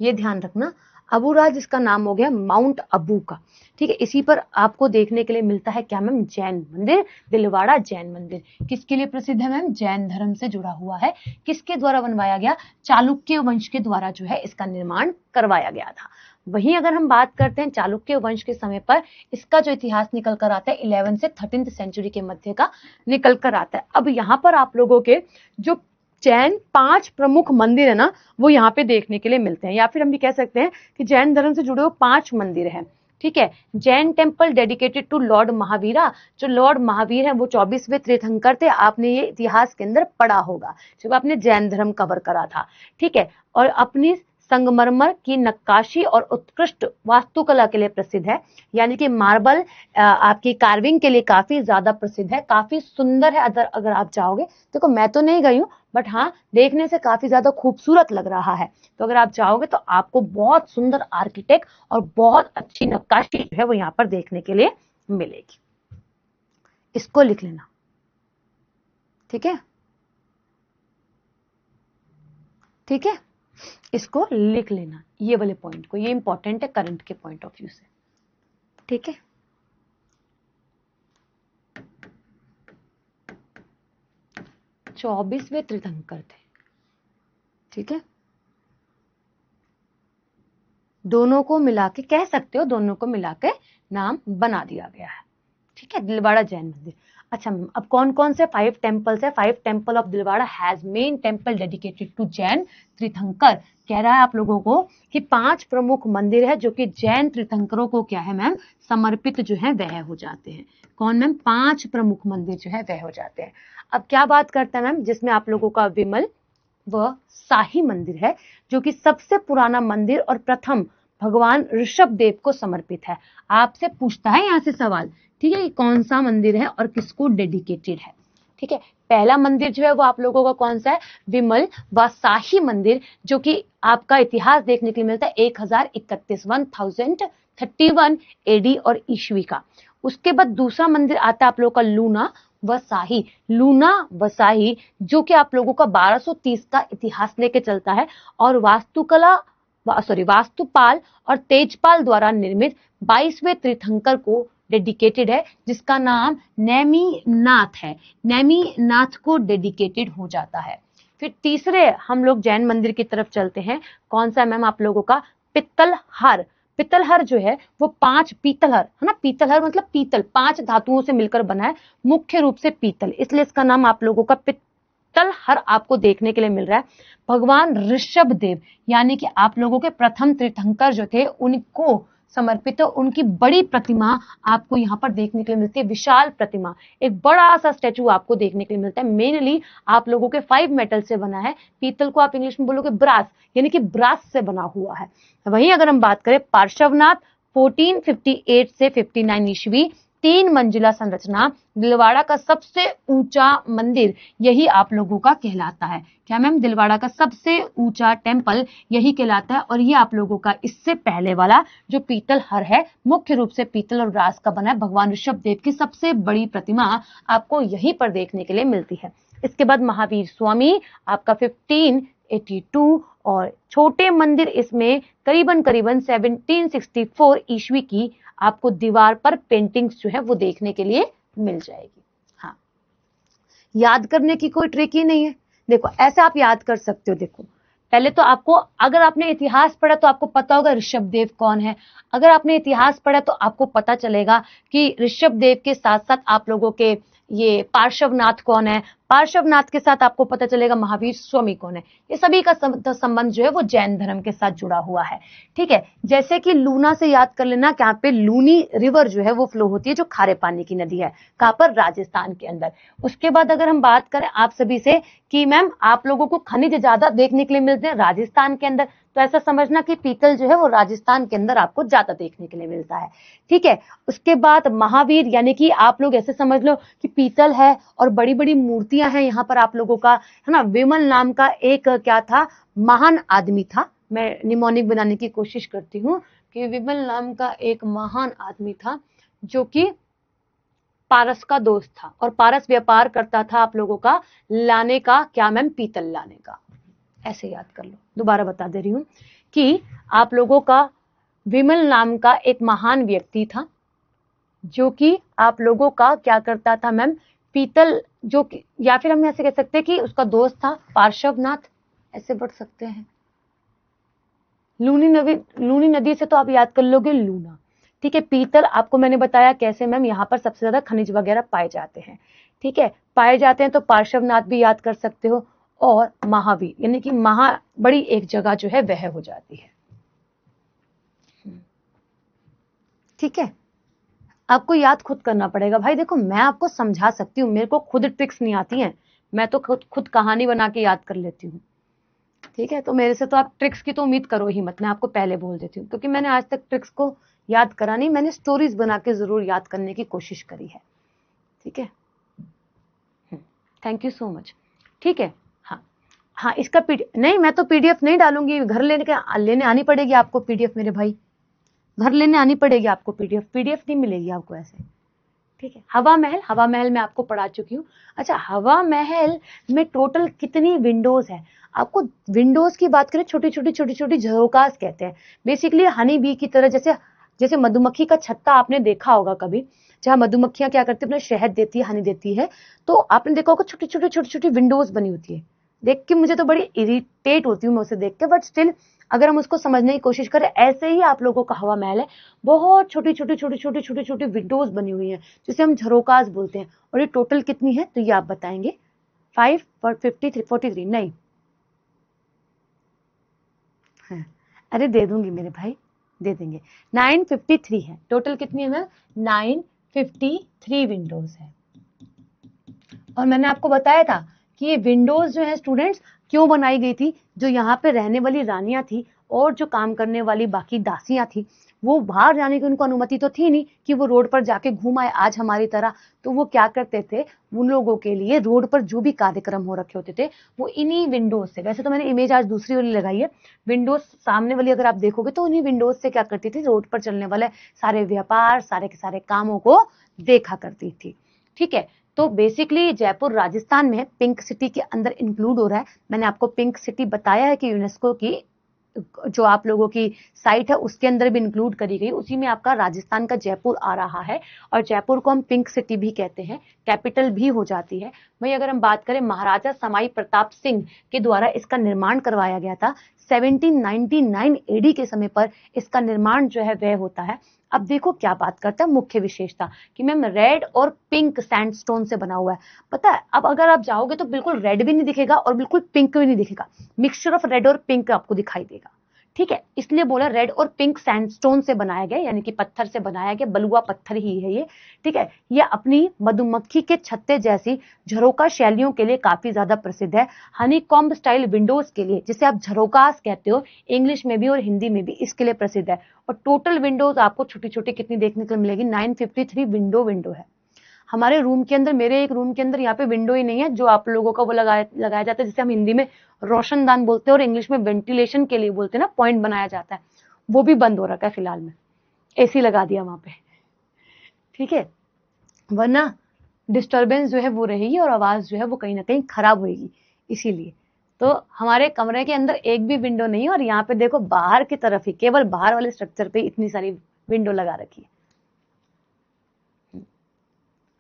ये ध्यान रखना, अबू राज इसका नाम हो गया माउंट अबू का। ठीक है, इसी पर आपको देखने के लिए मिलता है क्या मैम, जैन मंदिर, दिलवाड़ा जैन मंदिर। किसके लिए प्रसिद्ध है मैम, जैन धर्म से जुड़ा हुआ है। किसके द्वारा बनवाया गया, चालुक्य वंश के द्वारा जो है इसका निर्माण करवाया गया था। वहीं अगर हम बात करते हैं चालुक्य वंश के समय पर, इसका जो इतिहास निकल कर आता है 11वीं से 13वीं सेंचुरी के मध्य का निकल कर आता है। अब यहाँ पर आप लोगों के जो जैन 5 प्रमुख मंदिर है ना, वो यहाँ पे देखने के लिए मिलते हैं, या फिर हम भी कह सकते हैं कि जैन धर्म से जुड़े हुए 5 मंदिर हैं। ठीक है, Jain temple dedicated to lord Mahavira, जो लॉर्ड महावीर है वो 24वें तीर्थंकर थे। आपने ये इतिहास के अंदर पढ़ा होगा जब आपने जैन धर्म कवर करा था। ठीक है, और अपनी संगमरमर की नक्काशी और उत्कृष्ट वास्तुकला के लिए प्रसिद्ध है, यानी कि मार्बल आपकी कार्विंग के लिए काफी ज्यादा प्रसिद्ध है, काफी सुंदर है। अगर आप चाहोगे, देखो मैं तो नहीं गई हूँ, बट हाँ देखने से काफी ज्यादा खूबसूरत लग रहा है। तो अगर आप चाहोगे तो आपको बहुत सुंदर आर्किटेक्ट और बहुत अच्छी नक्काशी जो है वो यहाँ पर देखने के लिए मिलेगी। इसको लिख लेना, ठीक है, ठीक है, इसको लिख लेना, ये वाले पॉइंट को, ये इंपॉर्टेंट है करंट के पॉइंट ऑफ व्यू से। ठीक है, चौबीसवें तीर्थंकर थे। ठीक है, दोनों को मिला के कह सकते हो, दोनों को मिला के नाम बना दिया गया है। ठीक है, दिलवाड़ा जैन मंदिर। अच्छा मैम, अब कौन कौन से 5 टेम्पल्स है, 5 temple of Dilwara has main temple dedicated to Jain Tirthankar. कह रहा है आप लोगों को कि 5 प्रमुख मंदिर है जो कि जैन तीर्थंकरों को क्या है मैम, समर्पित जो है वह हो जाते हैं। कौन मैम, 5 प्रमुख मंदिर जो है वह हो जाते हैं। अब क्या बात करते हैं मैम, जिसमें आप लोगों का विमल व शाही मंदिर है, जो कि सबसे पुराना मंदिर और प्रथम भगवान ऋषभ देव को समर्पित है। आपसे पूछता है यहाँ से सवाल, ठीक है, कौन सा मंदिर है और किसको डेडिकेटेड है। ठीक है, पहला मंदिर जो है वो आप लोगों का कौन सा है, विमल व शाही मंदिर, जो कि आपका इतिहास देखने के लिए मिलता है 1031 एडी और ईस्वी का। उसके बाद दूसरा मंदिर आता है आप लोगों का लूना वसाही, लूना वसाही, जो कि आप लोगों का 1230 का इतिहास लेके चलता है और वास्तुपाल और तेजपाल द्वारा निर्मित 22वें तीर्थंकर को डेडिकेटेड है, जिसका नाम नेमिनाथ है। नेमिनाथ को डेडिकेटेड हो जाता है। फिर तीसरे हम लोग जैन मंदिर की तरफ चलते हैं, कौन सा मैम, आप लोगों का पित्तलहर। पित्तलहर जो है वो 5 पीतलहर है ना, पीतलहर मतलब पीतल, 5 धातुओं से मिलकर बना है, मुख्य रूप से पीतल, इसलिए इसका नाम आप लोगों का पित्तलहर आपको देखने के लिए मिल रहा है। भगवान ऋषभ देव यानी कि आप लोगों के प्रथम तीर्थंकर जो थे उनको समर्पित है। उनकी बड़ी प्रतिमा आपको यहाँ पर देखने के लिए मिलती है, विशाल प्रतिमा, एक बड़ा सा स्टैचू आपको देखने के लिए मिलता है। मेनली आप लोगों के 5 मेटल से बना है, पीतल को आप इंग्लिश में बोलोगे ब्रास, यानी कि ब्रास से बना हुआ है। वहीं अगर हम बात करें पार्श्वनाथ, 1458 से 59 ईस्वी, 3 मंजिला संरचना, दिलवाड़ा का सबसे ऊंचा मंदिर यही आप लोगों का कहलाता है। क्या मैम, दिलवाड़ा का सबसे ऊंचा टेम्पल यही कहलाता है। और ये आप लोगों का इससे पहले वाला जो पीतल हर है, मुख्य रूप से पीतल और ब्रास का बना है, भगवान ऋषभ देव की सबसे बड़ी प्रतिमा आपको यहीं पर देखने के लिए मिलती है। इसके बाद महावीर स्वामी आपका 1582 और छोटे मंदिर इसमें करीबन 1764 ईस्वी की आपको दीवार पर पेंटिंग्स जो है वो देखने के लिए मिल जाएगी। हाँ, याद करने की कोई ट्रिक ही नहीं है। देखो ऐसे आप याद कर सकते हो। देखो पहले तो आपको, अगर आपने इतिहास पढ़ा तो आपको पता होगा ऋषभ देव कौन है। अगर आपने इतिहास पढ़ा तो आपको पता चलेगा कि ऋषभ देव के साथ साथ आप लोगों के ये पार्श्वनाथ कौन है, पार्श्वनाथ के साथ आपको पता चलेगा महावीर स्वामी कौन है। ये सभी का संबंध जो है वो जैन धर्म के साथ जुड़ा हुआ है। ठीक है, जैसे कि लूना से याद कर लेना कि यहाँ पे लूनी रिवर जो है वो फ्लो होती है, जो खारे पानी की नदी है, कहाँ पर, राजस्थान के अंदर। उसके बाद अगर हम बात करें आप सभी से कि मैम आप लोगों को खनिज ज्यादा देखने के लिए मिलते हैं राजस्थान के अंदर, तो ऐसा समझना कि पीतल जो है वो राजस्थान के अंदर आपको ज्यादा देखने के लिए मिलता है। ठीक है, उसके बाद महावीर, यानी कि आप लोग ऐसे समझ लो कि पीतल है और बड़ी बड़ी मूर्तियां हैं यहाँ पर आप लोगों का, है ना। विमल नाम का एक क्या था, महान आदमी था। मैं निमोनिक बनाने की कोशिश करती हूँ कि विमल नाम का एक महान आदमी था जो कि पारस का दोस्त था और पारस व्यापार करता था आप लोगों का लाने का, क्या मैम, पीतल लाने का। ऐसे याद कर लो, दोबारा बता दे रही हूं कि आप लोगों का विमल नाम का एक महान व्यक्ति था जो कि आप लोगों का क्या करता था मैम, पीतल, जो कि, या फिर हम ऐसे कह सकते हैं कि उसका दोस्त था पार्श्वनाथ, ऐसे बढ़ सकते हैं। लूनी नदी से तो आप याद कर लोगे लूना, ठीक है। पीतल आपको मैंने बताया कैसे मैम, यहाँ पर सबसे ज्यादा खनिज वगैरह पाए जाते हैं, ठीक है, पाए जाते हैं, तो पार्श्वनाथ भी याद कर सकते हो, और महावीर, यानी कि बड़ी एक जगह जो है वह हो जाती है, ठीक है। आपको याद खुद करना पड़ेगा भाई। देखो मैं आपको समझा सकती हूँ, मेरे को खुद ट्रिक्स नहीं आती हैं, मैं तो खुद कहानी बना के याद कर लेती हूँ, ठीक है। तो मेरे से तो आप ट्रिक्स की तो उम्मीद करो ही मत, मैं आपको पहले बोल देती हूँ, क्योंकि मैंने आज तक ट्रिक्स को याद करा नहीं, मैंने स्टोरीज बना के जरूर याद करने की कोशिश करी है, ठीक है। थैंक यू सो मच, ठीक है। हाँ हाँ, इसका नहीं, मैं तो पीडीएफ नहीं डालूंगी, घर लेने आनी पड़ेगी आपको पीडीएफ, मेरे भाई घर लेने आनी पड़ेगी आपको पीडीएफ, पीडीएफ नहीं मिलेगी आपको ऐसे, ठीक है। हवा महल मैं आपको पढ़ा चुकी हूँ। अच्छा, हवा महल में टोटल कितनी विंडोज है? आपको विंडोज की बात करें, छोटी छोटी झरोकास कहते हैं, बेसिकली हनी बी की तरह, जैसे जैसे मधुमक्खी का छत्ता आपने देखा होगा कभी, जहां मधुमक्खियां क्या करती है, अपना शहद देती है, हनी देती है, तो आपने देखा होगा छोटी छोटी विंडोज बनी होती है। देख के मुझे तो बड़ी इरिटेट होती हूँ मैं उसे देख के, बट स्टिल अगर हम उसको समझने की कोशिश करें, ऐसे ही आप लोगों का हवा महल है, बहुत छोटी विंडोज बनी हुई है, जिसे हम झरोकास बोलते हैं। और ये टोटल कितनी है, तो ये आप बताएंगे। 5 और 53, 43 नहीं, हाँ, अरे दे दूंगी मेरे भाई, दे देंगे। 953 है टोटल, कितनी है मैम, 953 विंडोज है। और मैंने आपको बताया था कि ये विंडोज जो है स्टूडेंट्स क्यों बनाई गई थी, जो यहाँ पे रहने वाली रानियां थी और जो काम करने वाली बाकी दासियां थी, वो बाहर जाने की उनको अनुमति तो थी नहीं कि वो रोड पर जाके घूम आए आज हमारी तरह, तो वो क्या करते थे, उन लोगों के लिए रोड पर जो भी कार्यक्रम हो रखे होते थे वो इन्हीं विंडोज से, वैसे तो मैंने इमेज आज दूसरी वाली लगाई है, विंडोज सामने वाली अगर आप देखोगे तो उन्हीं विंडोज से क्या करती थी, रोड पर चलने वाले सारे व्यापार, सारे के सारे कामों को देखा करती थी, ठीक है। तो बेसिकली जयपुर राजस्थान में पिंक सिटी के अंदर इंक्लूड हो रहा है। मैंने आपको पिंक सिटी बताया है कि यूनेस्को की जो आप लोगों की साइट है उसके अंदर भी इंक्लूड करी गई, उसी में आपका राजस्थान का जयपुर आ रहा है, और जयपुर को हम पिंक सिटी भी कहते हैं, कैपिटल भी हो जाती है। वहीं अगर हम बात करें, महाराजा समाई प्रताप सिंह के द्वारा इसका निर्माण करवाया गया था, 1799 एडी के समय पर इसका निर्माण जो है वह होता है। अब देखो क्या बात करता है मुख्य विशेषता, कि मैम रेड और पिंक सैंडस्टोन से बना हुआ है। पता है, अब अगर आप जाओगे तो बिल्कुल रेड भी नहीं दिखेगा और बिल्कुल पिंक भी नहीं दिखेगा, मिक्सचर ऑफ रेड और पिंक आपको दिखाई देगा, ठीक है। इसलिए बोला रेड और पिंक सैंडस्टोन से बनाया गया, यानी कि पत्थर से बनाया गया, बलुआ पत्थर ही है ये, ठीक है। ये अपनी मधुमक्खी के छत्ते जैसी झरोका शैलियों के लिए काफी ज्यादा प्रसिद्ध है। हनी कॉम्ब स्टाइल विंडोज के लिए, जिसे आप झरोकास कहते हो इंग्लिश में भी और हिंदी में भी, इसके लिए प्रसिद्ध है। और टोटल विंडोज आपको छोटी छोटी कितनी देखने को मिलेगी, 953 विंडो है। हमारे रूम के अंदर, मेरे एक रूम के अंदर यहाँ पे विंडो ही नहीं है, जो आप लोगों का वो लगाया जाता है, जिसे हम हिंदी में रोशनदान बोलते हैं और इंग्लिश में वेंटिलेशन के लिए बोलते हैं ना, पॉइंट बनाया जाता है, वो भी बंद हो रखा है फिलहाल में, एसी लगा दिया वहां पे, ठीक है, वरना डिस्टर्बेंस जो है वो रहेगी और आवाज जो है वो कहीं ना कहीं खराब होगी, इसीलिए। तो हमारे कमरे के अंदर एक भी विंडो नहीं है, और यहाँ पे देखो बाहर की तरफ ही, केवल बाहर वाले स्ट्रक्चर पे इतनी सारी विंडो लगा रखी है।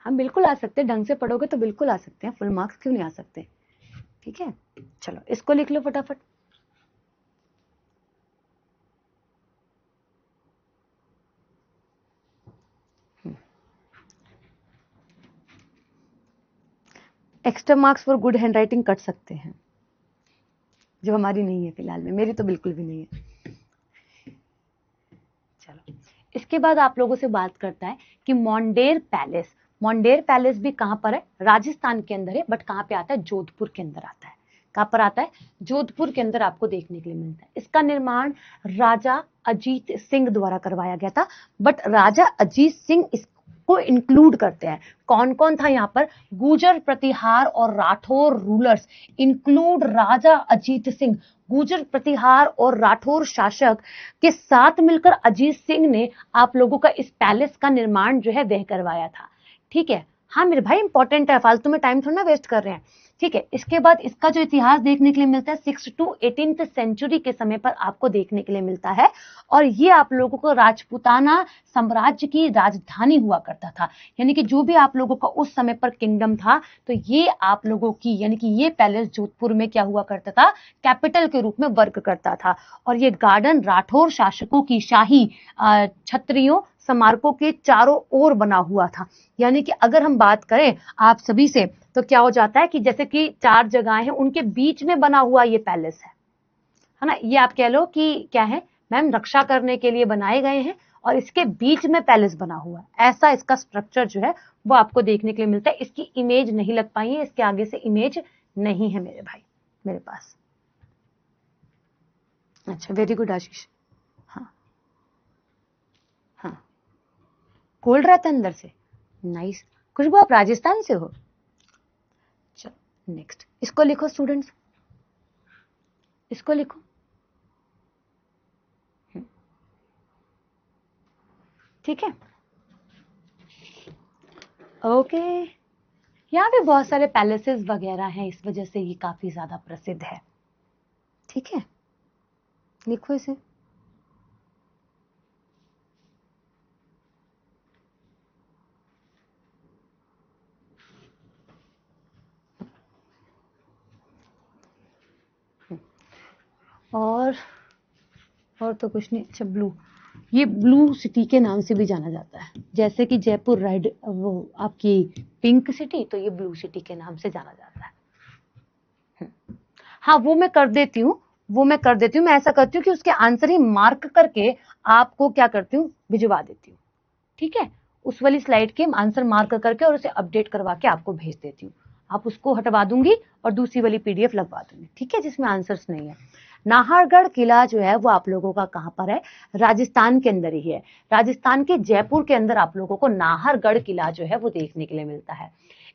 हम बिल्कुल आ सकते हैं, ढंग से पढ़ोगे तो बिल्कुल आ सकते हैं, फुल मार्क्स क्यों नहीं आ सकते, ठीक है। चलो इसको लिख लो फटाफट। Extra marks for good hand writing cut सकते हैं, जो हमारी नहीं है फिलहाल में, मेरी तो बिल्कुल भी नहीं है। चलो इसके बाद आप लोगों से बात करता है कि मॉन्डेर पैलेस भी कहां पर है, राजस्थान के अंदर है, बट कहां पे आता है, जोधपुर के अंदर आता है। कहां पर आता है, जोधपुर के अंदर आपको देखने के लिए मिलता है। इसका निर्माण राजा अजीत सिंह द्वारा करवाया गया था, बट राजा अजीत सिंह इसको इंक्लूड करते हैं। कौन कौन था यहाँ पर, गुर्जर प्रतिहार और राठौर रूलर्स इंक्लूड राजा अजीत सिंह, गुर्जर प्रतिहार और राठौर शासक के साथ मिलकर अजीत सिंह ने आप लोगों का इस पैलेस का निर्माण जो है वह करवाया था, ठीक है, हाँ मेरे भाई इंपॉर्टेंट है, फालतू में टाइम थोड़ा ना वेस्ट कर रहे हैं। ठीक है, इसके बाद इसका जो इतिहास देखने के लिए मिलता है 6 to 18th सेंचुरी के समय पर आपको देखने के लिए मिलता है, और ये आप लोगों को राजपूताना साम्राज्य की राजधानी हुआ करता था। यानी कि जो भी आप लोगों का उस समय पर किंगडम था, तो ये आप लोगों की यानी कि ये पैलेस जोधपुर में क्या हुआ करता था, कैपिटल के रूप में वर्क करता था। और ये गार्डन राठौर शासकों की शाही छत्रियों स्मारकों के चारों ओर बना हुआ था। यानी कि अगर हम बात करें आप सभी से, तो क्या हो जाता है कि जैसे कि 4 जगह हैं, उनके बीच में बना हुआ ये पैलेस है ना। ये आप कह लो कि क्या है मैम, रक्षा करने के लिए बनाए गए हैं और इसके बीच में पैलेस बना हुआ है, ऐसा इसका स्ट्रक्चर जो है वो आपको देखने के लिए मिलता है। इसकी इमेज नहीं लग पाई है, इसके आगे से इमेज नहीं है मेरे भाई मेरे पास। अच्छा, वेरी गुड आशीष। हाँ हाँ, कोल्ड रहता है अंदर से, नाइस। खुशबू आप राजस्थान से हो? चलो नेक्स्ट, इसको लिखो स्टूडेंट्स, इसको लिखो। ठीक है, ओके। यहाँ पे बहुत सारे पैलेसेस वगैरह हैं, इस वजह से ये काफी ज्यादा प्रसिद्ध है। ठीक है, लिखो इसे। और तो कुछ नहीं। अच्छा, ब्लू, ये ब्लू सिटी के नाम से भी जाना जाता है, जैसे कि जयपुर रेड वो आपकी पिंक सिटी, तो ये ब्लू सिटी के नाम से जाना जाता है। हाँ वो मैं कर देती हूँ, मैं ऐसा करती हूँ कि उसके आंसर ही मार्क करके आपको क्या करती हूँ, भिजवा देती हूँ। ठीक है, उस वाली स्लाइड के आंसर मार्क करके और उसे अपडेट करवा के आपको भेज देती हूँ। आप उसको हटवा दूंगी और दूसरी वाली पीडीएफ लगवा दूंगी, ठीक है, जिसमें आंसर्स नहीं है। नाहरगढ़ किला जो है वो आप लोगों का कहाँ पर है, राजस्थान के अंदर ही है। राजस्थान के जयपुर के अंदर आप लोगों को नाहरगढ़ किला जो है वो देखने के लिए मिलता है।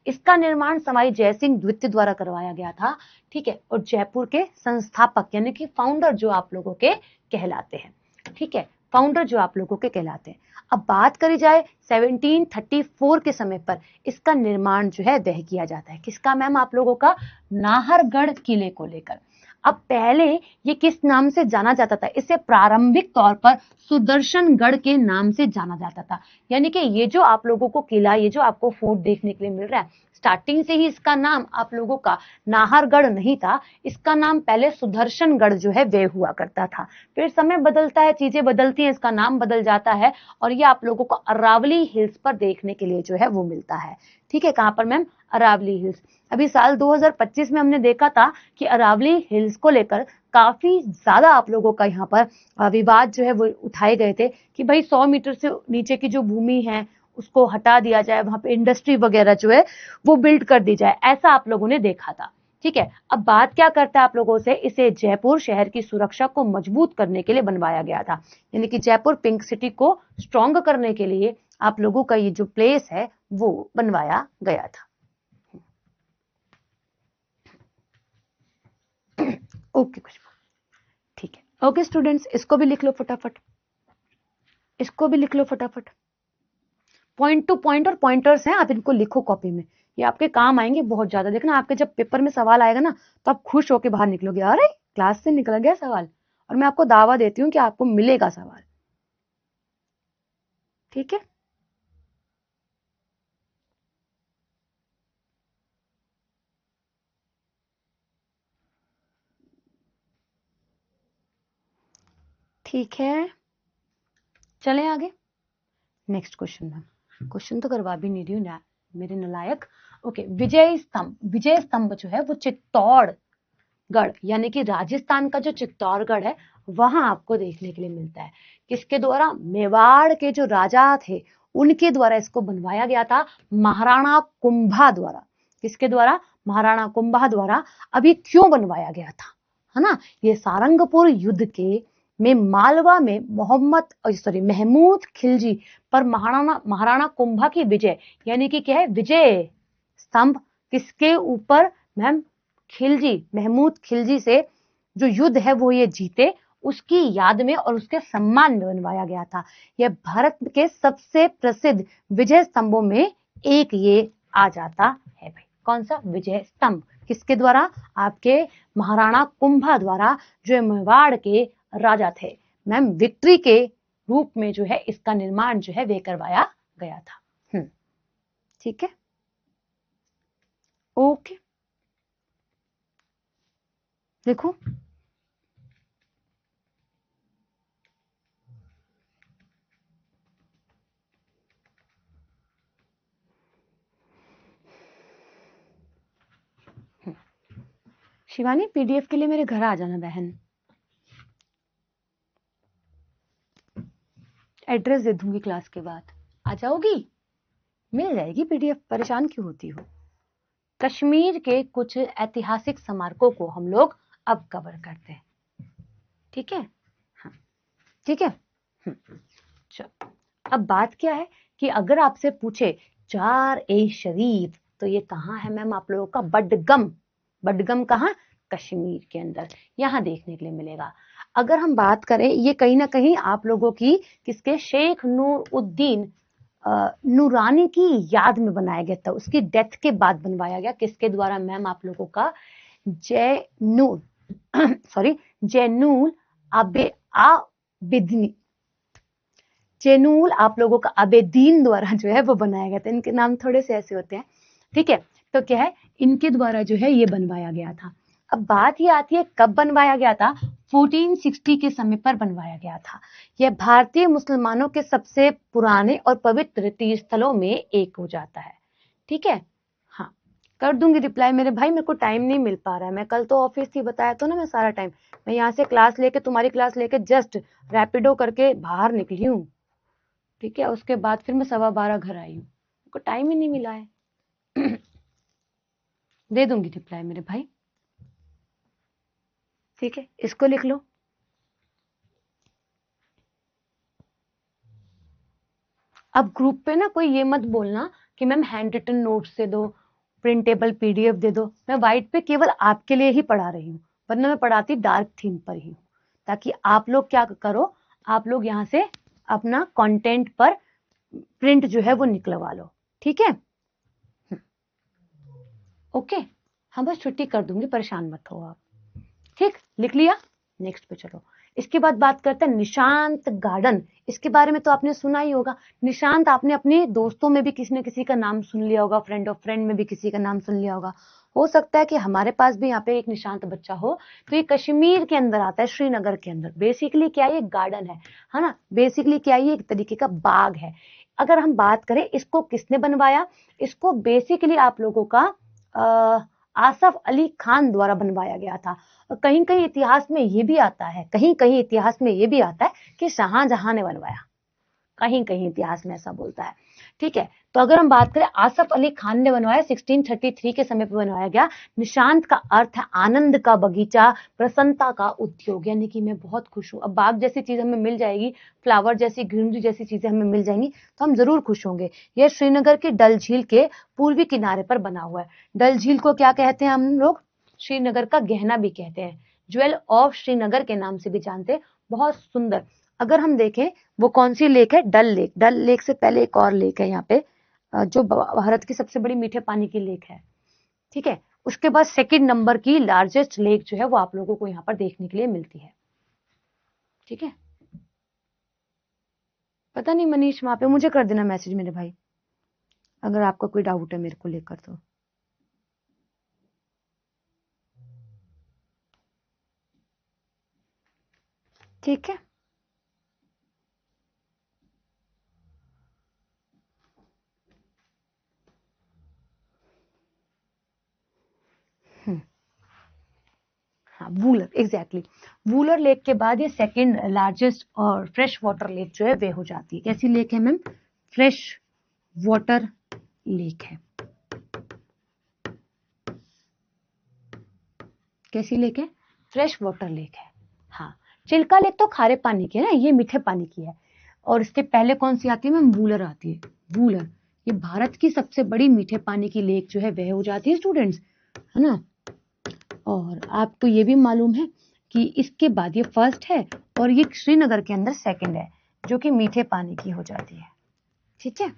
इसका निर्माण सवाई जयसिंह द्वितीय द्वारा करवाया गया था। ठीक है, और जयपुर के संस्थापक यानी कि फाउंडर जो आप लोगों के कहलाते हैं। ठीक है, फाउंडर जो आप लोगों के कहलाते हैं। अब बात करी जाए 1734 के समय पर इसका निर्माण जो है वह किया जाता है। किसका मैम, आप लोगों का नाहरगढ़ किले को लेकर। अब पहले ये किस नाम से जाना जाता था, इसे प्रारंभिक तौर पर सुदर्शनगढ़ के नाम से जाना जाता था। यानी कि ये जो आप लोगों को किला, ये जो आपको फोर्ट देखने के लिए मिल रहा है, स्टार्टिंग से ही इसका नाम आप लोगों का नाहरगढ़ नहीं था, इसका नाम पहले सुदर्शनगढ़ जो है वे हुआ करता था। फिर समय बदलता है, चीजें बदलती हैं, इसका नाम बदल जाता है और ये आप लोगों को अरावली हिल्स पर देखने के लिए जो है वो मिलता है। ठीक है, कहां पर मैम, अरावली हिल्स। अभी साल 2025 में हमने देखा था कि अरावली हिल्स को लेकर काफी ज्यादा आप लोगों का यहाँ पर विवाद जो है वो उठाए गए थे कि भाई 100 मीटर से नीचे की जो भूमि है उसको हटा दिया जाए, वहां पे इंडस्ट्री वगैरह जो है वो बिल्ड कर दी जाए, ऐसा आप लोगों ने देखा था। ठीक है, अब बात क्या करता है आप लोगों से, इसे जयपुर शहर की सुरक्षा को मजबूत करने के लिए बनवाया गया था। यानी कि जयपुर पिंक सिटी को स्ट्रॉन्ग करने के लिए आप लोगों का ये जो प्लेस है वो बनवाया गया था। ओके कुछ, ठीक है, ओके स्टूडेंट्स, इसको भी लिख लो फटाफट, इसको भी लिख लो फटाफट। पॉइंट टू पॉइंट और पॉइंटर्स हैं, आप इनको लिखो कॉपी में, ये आपके काम आएंगे बहुत ज्यादा। देखना आपके जब पेपर में सवाल आएगा ना, तो आप खुश होकर बाहर निकलोगे, अरे क्लास से निकल गया सवाल, और मैं आपको दावा देती हूँ कि आपको मिलेगा सवाल। ठीक है, ठीक है, चलें आगे। नेक्स्ट क्वेश्चन मैम, क्वेश्चन तो करवा भी नहीं रही हूँ ना मेरे नलायक। ओके, विजय स्तंभ, विजय स्तंभ जो है वो चित्तौड़गढ़ यानी कि राजस्थान का जो चित्तौड़गढ़ है वहां आपको देखने के लिए मिलता है। किसके द्वारा, मेवाड़ के जो राजा थे उनके द्वारा इसको बनवाया गया था, महाराणा कुंभा द्वारा। किसके द्वारा, महाराणा कुंभा द्वारा। अभी क्यों बनवाया गया था, है ना, ये सारंगपुर युद्ध के में मालवा में महमूद खिलजी पर महाराणा कुंभा की विजय, यानी कि क्या है, विजय स्तंभ किसके ऊपर मैम, खिलजी, महमूद खिलजी से जो युद्ध है वो ये जीते, उसकी याद में और उसके सम्मान में बनवाया गया था। यह भारत के सबसे प्रसिद्ध विजय स्तंभों में एक ये आ जाता है भाई, कौन सा? विजय स्तंभ। किसके द्वारा? आपके महाराणा कुंभा द्वारा, जो मेवाड़ के राजा थे मैम, विक्ट्री के रूप में जो है इसका निर्माण जो है वे करवाया गया था। ठीक है, ओके। देखो शिवानी, पीडीएफ के लिए मेरे घर आ जाना बहन, एड्रेस दे दूंगी क्लास के बाद, आ जाओगी? मिल जाएगी पीडीएफ, परेशान क्यों होती हो? कश्मीर के कुछ ऐतिहासिक स्मारकों को हम लोग अब कवर करते हैं, ठीक है? हाँ, ठीक है। चलो, अब बात क्या है कि अगर आपसे पूछे 4-ए-शरीफ, तो ये कहाँ है मैम आप लोगों का? बडगम। बडगम कहाँ? कश्मीर के अंदर, यहाँ देखने के लिए मिलेगा। अगर हम बात करें, ये कहीं ना कहीं आप लोगों की किसके? शेख नूरुद्दीन नूरानी की याद में बनाया गया था, उसकी डेथ के बाद बनवाया गया। किसके द्वारा मैम आप लोगों का? जैनुल सॉरी जैनुल आबेदिनी, जैनुल आप लोगों का आबेदीन द्वारा जो है वो बनाया गया था। इनके नाम थोड़े से ऐसे होते हैं, ठीक है? तो क्या है, इनके द्वारा जो है ये बनवाया गया था। अब बात ये आती है कब बनवाया गया था? 1460 के समय पर बनवाया गया था। यह भारतीय मुसलमानों के सबसे पुराने और पवित्र तीर्थ स्थलों में एक हो जाता है, ठीक है? हाँ, कर दूंगी रिप्लाई मेरे भाई, मेरे को टाइम नहीं मिल पा रहा है। मैं कल तो ऑफिस थी, बताया तो ना मैं सारा टाइम, मैं यहाँ से क्लास लेके, तुम्हारी क्लास लेके जस्ट रैपिडो करके बाहर निकली हूँ, ठीक है? उसके बाद फिर मैं 12:15 घर आई हूँ, मेरे को टाइम ही नहीं मिला है। दे दूंगी रिप्लाई मेरे भाई, ठीक है? इसको लिख लो। अब ग्रुप पे ना कोई ये मत बोलना कि मैम हैंड रिटन नोट्स दे दो, प्रिंटेबल पीडीएफ दे दो। मैं व्हाइट पे केवल आपके लिए ही पढ़ा रही हूँ, वरना मैं पढ़ाती डार्क थीम पर ही हूँ, ताकि आप लोग क्या करो, आप लोग यहाँ से अपना कंटेंट पर प्रिंट जो है वो निकलवा लो, ठीक है? ओके, हाँ बस छुट्टी कर दूंगी, परेशान मत हो आप, ठीक? लिख लिया? नेक्स्ट पे चलो। इसके बाद बात करते हैं निशांत गार्डन। इसके बारे में तो आपने सुना ही होगा। निशांत, आपने अपने दोस्तों में भी किसी न किसी का नाम सुन लिया होगा, फ्रेंड ऑफ फ्रेंड में भी किसी का नाम सुन लिया होगा। हो सकता है कि हमारे पास भी यहाँ पे एक निशांत बच्चा हो। तो ये कश्मीर के अंदर आता है, श्रीनगर के अंदर। बेसिकली क्या है, गार्डन है ना? बेसिकली क्या है, एक तरीके का बाग है। अगर हम बात करें इसको किसने बनवाया, इसको बेसिकली आप लोगों का आसफ अली खान द्वारा बनवाया गया था। और कहीं कहीं इतिहास में ये भी आता है, कहीं कहीं इतिहास में ये भी आता है कि शाहजहां ने बनवाया, कहीं कहीं इतिहास में ऐसा बोलता है, ठीक है? तो अगर हम बात करें आसफ अली खान ने बनवाया, 1633 के समय पर बनवाया गया। निशांत का अर्थ है आनंद का बगीचा, प्रसन्नता का उद्योग, यानी कि मैं बहुत खुश हूँ। अब बाग जैसी चीज हमें मिल जाएगी, फ्लावर जैसी, ग्रीनरी जैसी चीजें हमें मिल जाएंगी तो हम जरूर खुश होंगे। यह श्रीनगर की डल झील के पूर्वी किनारे पर बना हुआ है। डल झील को क्या कहते हैं हम लोग? श्रीनगर का गहना भी कहते हैं, ज्वेल ऑफ श्रीनगर के नाम से भी जानते हैं। बहुत सुंदर। अगर हम देखें वो कौन सी लेक है? डल लेक। डल लेक से पहले एक और लेक है यहाँ पे, जो भारत की सबसे बड़ी मीठे पानी की लेक है, ठीक है? उसके बाद सेकंड नंबर की लार्जेस्ट लेक जो है वो आप लोगों को यहाँ पर देखने के लिए मिलती है, ठीक है? पता नहीं मनीष, वहां पे मुझे कर देना मैसेज मेरे भाई, अगर आपका कोई डाउट है मेरे को लेकर तो, ठीक है? हाँ, वूलर, एग्जैक्टली। वूलर लेक के बाद ये सेकंड लार्जेस्ट और फ्रेश वाटर लेक जो है वे हो जाती है। कैसी लेक है मैम? फ्रेश वाटर लेक है। कैसी लेक है? फ्रेश वाटर लेक है। हाँ, चिल्का लेक तो खारे पानी की है ना, ये मीठे पानी की है। और इसके पहले कौन सी आती है मैम? वूलर आती है। वूलर ये भारत की सबसे बड़ी मीठे पानी की लेक जो है वह हो जाती है स्टूडेंट्स, है ना? और आपको ये भी मालूम है कि इसके बाद ये फर्स्ट है और ये श्रीनगर के अंदर सेकंड है, जो कि मीठे पानी की हो जाती है, ठीक है?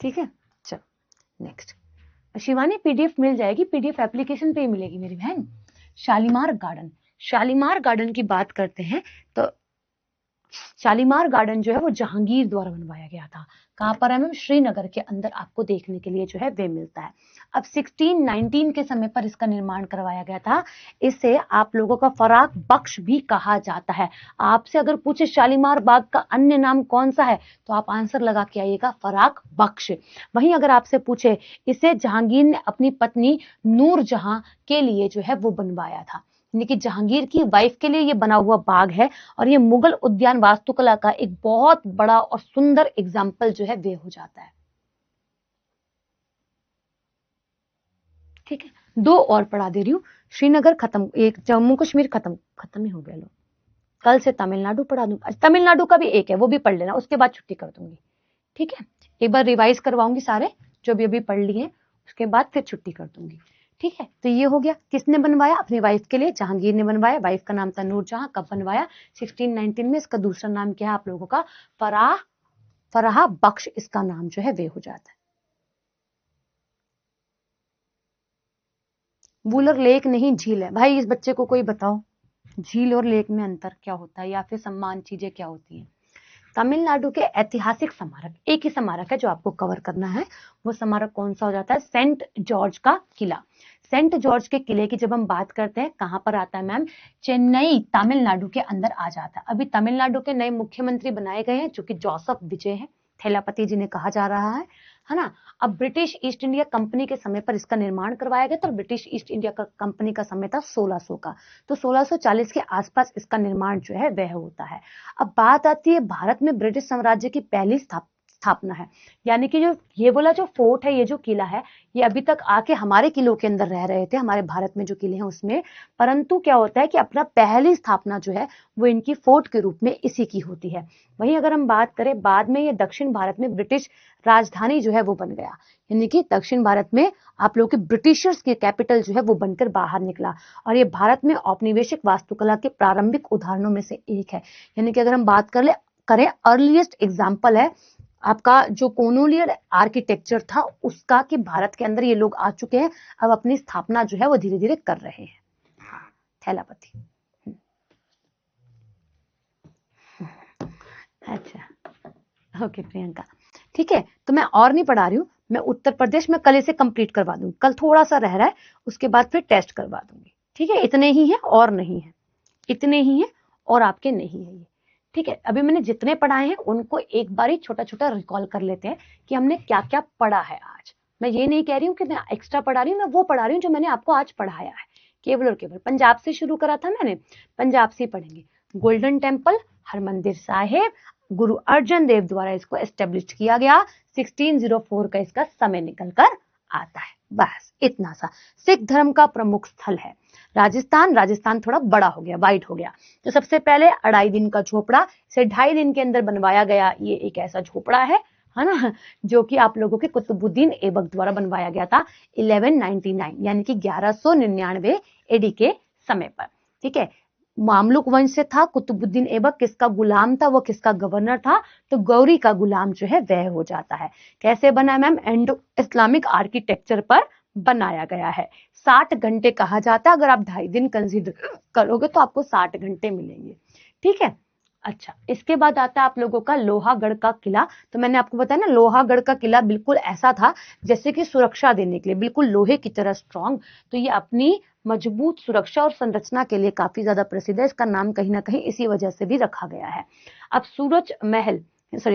ठीक है, चलो नेक्स्ट। शिवानी पीडीएफ मिल जाएगी, पीडीएफ एप्लीकेशन पे ही मिलेगी मेरी बहन। शालीमार गार्डन, शालीमार गार्डन की बात करते हैं तो शालीमार गार्डन जो है वो जहांगीर द्वारा बनवाया गया था। कहां पर है मैम? श्रीनगर के अंदर आपको देखने के लिए जो है वे मिलता है। अब 1619 के समय पर इसका निर्माण करवाया गया था। इसे आप लोगों का फराक बख्श भी कहा जाता है। आपसे अगर पूछे शालीमार बाग का अन्य नाम कौन सा है तो आप आंसर लगा के आइएगा फराक बख्श। वहीं अगर आपसे पूछे इसे जहांगीर ने अपनी पत्नी नूरजहां के लिए जो है वो बनवाया था, यानी कि जहांगीर की वाइफ के लिए ये बना हुआ बाग है। और ये मुगल उद्यान वास्तुकला का एक बहुत बड़ा और सुंदर एग्जाम्पल जो है वे हो जाता है। ठीक है, दो और पढ़ा दे रही हूँ। श्रीनगर खत्म, एक जम्मू कश्मीर खत्म ही हो गया। लो, कल से तमिलनाडु पढ़ा दूंगा। तमिलनाडु का भी एक है, वो भी पढ़ लेना, उसके बाद छुट्टी कर दूंगी। ठीक है, एक बार रिवाइज करवाऊंगी सारे जो भी अभी पढ़ लिए, उसके बाद फिर छुट्टी कर दूंगी। ठीक है, तो ये हो गया। किसने बनवाया? अपनी वाइफ के लिए जहांगीर ने बनवाया। वाइफ का नाम था नूरजहां। कब बनवाया? 1619 में। इसका दूसरा नाम क्या है आप लोगों का? फराह बख्श इसका नाम जो है वे हो जाता है। वूलर लेक नहीं, झील है। भाई इस बच्चे को कोई बताओ झील और लेक में अंतर क्या होता है, या फिर समान चीजें क्या होती हैं। तमिलनाडु के ऐतिहासिक स्मारक, एक ही स्मारक है जो आपको कवर करना है। वो स्मारक कौन सा हो जाता है? सेंट जॉर्ज का किला। सेंट जॉर्ज के किले की जब हम बात करते हैं, कहां पर आता है मैम? चेन्नई, तमिलनाडु के अंदर आ जाता है। अभी तमिलनाडु के नए मुख्यमंत्री बनाए गए हैं जो कि जोसेफ विजय है, थेलापति जी ने कहा जा रहा है ना। अब ब्रिटिश ईस्ट इंडिया कंपनी के समय पर इसका निर्माण करवाया गया। तो ब्रिटिश ईस्ट इंडिया कंपनी का समय था 1600 का, तो 1640 के आसपास इसका निर्माण जो है वह होता है। अब बात आती है भारत में ब्रिटिश साम्राज्य की पहली स्थापना है, यानी कि जो ये बोला जो फोर्ट है, ये जो किला है, ये अभी तक आके हमारे किलों के अंदर रह रहे थे, हमारे भारत में जो किले हैं उसमें। परंतु क्या होता है कि अपना पहली स्थापना जो है वो इनकी फोर्ट के रूप में इसी की होती है। वहीं अगर हम बात करें, बाद में ये दक्षिण भारत में ब्रिटिश राजधानी जो है वो बन गया, यानी कि दक्षिण भारत में आप लोगों के ब्रिटिशर्स की कैपिटल जो है वो बनकर बाहर निकला। और ये भारत में औपनिवेशिक वास्तुकला के प्रारंभिक उदाहरणों में से एक है। यानी कि अगर हम बात करें अर्लीस्ट एग्जाम्पल है आपका जो कोलोनियल आर्किटेक्चर था उसका, कि भारत के अंदर ये लोग आ चुके हैं, अब अपनी स्थापना जो है वो धीरे धीरे कर रहे हैं। थैलापति। अच्छा, ओके प्रियंका, ठीक है। तो मैं और नहीं पढ़ा रही हूँ, मैं उत्तर प्रदेश में कल इसे कंप्लीट करवा दूंगी। कल थोड़ा सा रह रहा है, उसके बाद फिर टेस्ट करवा दूंगी। ठीक है, इतने ही है और नहीं है, इतने ही है और आपके नहीं है ये। ठीक है, अभी मैंने जितने पढ़ाए हैं उनको एक बार ही छोटा छोटा रिकॉल कर लेते हैं कि हमने क्या क्या पढ़ा है आज। मैं ये नहीं कह रही हूँ कि मैं एक्स्ट्रा पढ़ा रही हूँ, मैं वो पढ़ा रही हूँ जो मैंने आपको आज पढ़ाया है। केवल और केवल पंजाब से शुरू करा था मैंने, पंजाब से पढ़ेंगे। गोल्डन टेम्पल, हरमंदिर साहिब, गुरु अर्जन देव द्वारा इसको एस्टेब्लिश किया गया। 1604 का इसका समय निकल कर आता है, बस इतना सा। सिख धर्म का प्रमुख स्थल है राजस्थान थोड़ा बड़ा हो गया, वाइड हो गया। तो सबसे पहले 2.5 दिन का झोपड़ा, इसे 2.5 दिन के अंदर बनवाया गया। ये एक ऐसा झोपड़ा है ना, जो कि आप लोगों के कुतुबुद्दीन ऐबक द्वारा बनवाया गया था 1199, यानी कि 1199 एडी के समय पर। ठीक है, मामलुक वंश से था कुतुबुद्दीन ऐबक। किसका गुलाम था वो, किसका गवर्नर था? तो गौरी का गुलाम जो है वह हो जाता है। कैसे बना मैम? इंडो इस्लामिक आर्किटेक्चर पर बनाया गया है। 60 घंटे कहा जाता है, अगर आप 2.5 दिन कंसीडर करोगे तो आपको 60 घंटे मिलेंगे। ठीक है, अच्छा, इसके बाद आता है आप लोगों का लोहागढ़ का किला। तो मैंने आपको बताया ना, लोहागढ़ का किला बिल्कुल ऐसा था जैसे कि सुरक्षा देने के लिए, बिल्कुल लोहे की तरह स्ट्रॉन्ग। तो ये अपनी मजबूत सुरक्षा और संरचना के लिए काफी ज्यादा प्रसिद्ध है। इसका नाम कहीं ना कहीं इसी वजह से भी रखा गया है। अब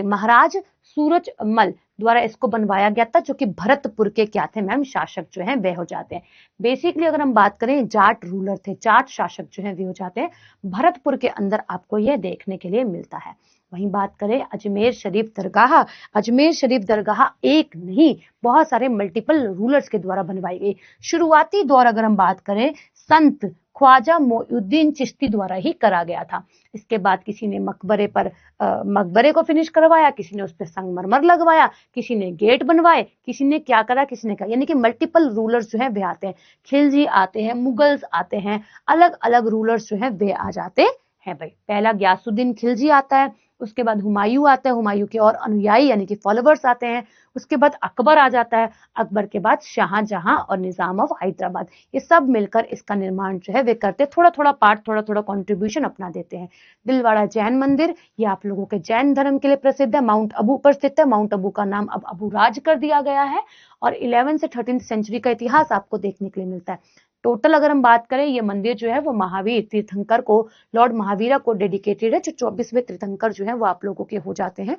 महाराज सूरजमल द्वारा इसको बनवाया गया था, जो कि भरतपुर के क्या थे मैम? शासक जो हैं वे हो जाते हैं। बेसिकली अगर हम बात करें, जाट रूलर थे, जाट शासक जो हैं वे हो जाते हैं। भरतपुर के अंदर आपको यह देखने के लिए मिलता है। वहीं बात करें अजमेर शरीफ दरगाह, अजमेर शरीफ दरगाह एक नहीं, बहुत सारे मल्टीपल रूलर्स के द्वारा बनवाई गई। शुरुआती दौर अगर हम बात करें, संत ख्वाजा मोइनुद्दीन चिश्ती द्वारा ही करा गया था। इसके बाद किसी ने मकबरे को फिनिश करवाया, किसी ने उस पर संगमरमर लगवाया, किसी ने गेट बनवाए, किसी ने क्या करा, किसी ने क्या, यानी कि मल्टीपल रूलर्स जो है वे आते हैं। खिलजी आते हैं, मुगल्स आते हैं, अलग अलग रूलर्स जो है वे आ जाते हैं भाई। पहला गयासुद्दीन खिलजी आता है, उसके बाद हुमायूं आता है, हुमायूं के और अनुयायी यानी कि फॉलोवर्स आते हैं। उसके बाद अकबर आ जाता है, अकबर के बाद शाहजहां और निजाम ऑफ हैदराबाद, ये सब मिलकर इसका निर्माण जो है वे करते, थोड़ा थोड़ा पार्ट, थोड़ा थोड़ा कॉन्ट्रीब्यूशन अपना देते हैं। दिलवाड़ा जैन मंदिर, ये आप लोगों के जैन धर्म के लिए प्रसिद्ध है, माउंट अबू पर स्थित है। माउंट अबू का नाम अब अबू राज कर दिया गया है और 11 से 13 सेंचुरी का इतिहास आपको देखने के लिए मिलता है। टोटल अगर हम बात करें, ये मंदिर जो है वो महावीर तीर्थंकर को, लॉर्ड महावीरा को डेडिकेटेड है, जो 24वें तीर्थंकर जो है वो आप लोगों के हो जाते हैं,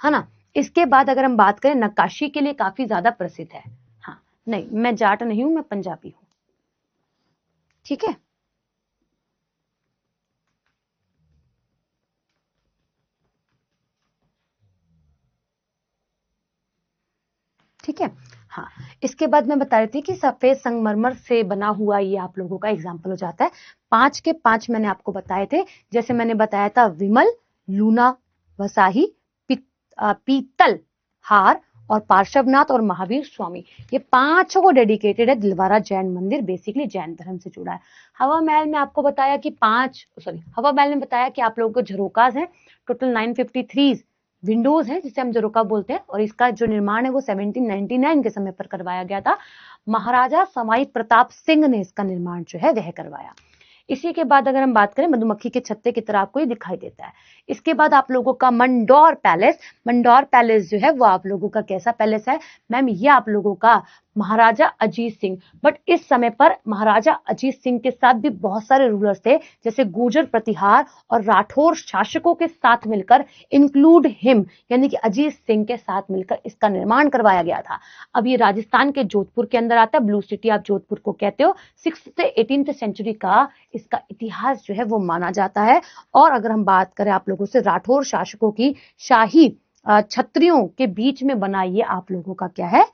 है ना। इसके बाद अगर हम बात करें, नक्काशी के लिए काफी ज्यादा प्रसिद्ध है। हाँ, नहीं मैं जाट नहीं हूं, मैं पंजाबी हूं, ठीक है। ठीक है, हाँ। इसके बाद मैं बता रही थी कि सफेद संगमरमर से बना हुआ ये आप लोगों का एग्जाम्पल हो जाता है। 5 के 5 मैंने आपको बताए थे, जैसे मैंने बताया था विमल, लूना, वसाही, पीतल हार और पार्श्वनाथ और महावीर स्वामी, ये 5 को डेडिकेटेड है। दिलवाड़ा जैन मंदिर बेसिकली जैन धर्म से जुड़ा है। हवा महल में आपको बताया कि हवा महल में बताया कि आप लोगों को झरोकाज हैं, टोटल 953 विंडोज है जिसे हम झरोका बोलते हैं, और इसका जो निर्माण है वो 1799 के समय पर करवाया गया था। महाराजा सवाई प्रताप सिंह ने इसका निर्माण जो है वह करवाया। इसी के बाद अगर हम बात करें, मधुमक्खी के छत्ते की तरह आपको ये दिखाई देता है। इसके बाद आप लोगों का मंडौर पैलेस, मंडौर पैलेस जो है वो आप लोगों का कैसा पैलेस है मैम, ये आप लोगों का महाराजा अजीत सिंह, बट इस समय पर महाराजा अजीत सिंह के साथ भी बहुत सारे रूलर्स थे, जैसे गुर्जर प्रतिहार और राठौर शासकों के साथ मिलकर, इंक्लूड हिम यानी कि अजीत सिंह के साथ मिलकर इसका निर्माण करवाया गया था। अब ये राजस्थान के जोधपुर के अंदर आता है, ब्लू सिटी आप जोधपुर को कहते हो। 6th से 18th सेंचुरी का इसका इतिहास जो है वो माना जाता है। और अगर हम बात करें आप लोगों से, राठौर शासकों की शाही छत्रियों के बीच में बना ये आप लोगों का क्या है,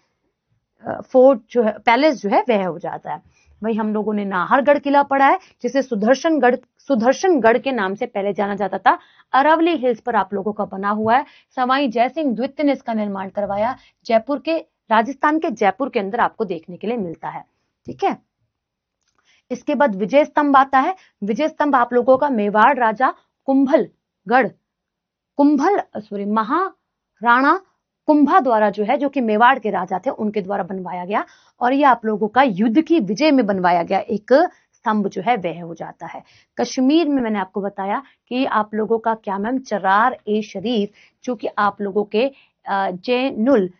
फोर्ट जो है, पैलेस जो है वह हो जाता है। वही हम लोगों ने नाहरगढ़ किला पढ़ा है, जिसे सुदर्शनगढ़ के नाम से पहले जाना जाता था। अरावली हिल्स पर आप लोगों का बना हुआ है। सवाई जयसिंह द्वितीय ने इसका निर्माण करवाया, जयपुर के, राजस्थान के जयपुर के अंदर आपको देखने के लिए मिलता है, ठीक है। इसके बाद विजय स्तंभ आता है। विजय स्तंभ आप लोगों का मेवाड़ राजा महाराणा कुंभा द्वारा जो है, जो कि मेवाड़ के राजा थे, उनके द्वारा बनवाया गया, और ये आप लोगों का युद्ध की विजय में बनवाया गया एक स्तंभ जो है वह हो जाता है। कश्मीर में मैंने आपको बताया कि आप लोगों का क्या मैम, चरार ए शरीफ, जो कि आप लोगों के जैनुल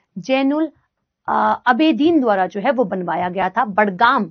अबेदीन द्वारा जो है वो बनवाया गया था, बडगाम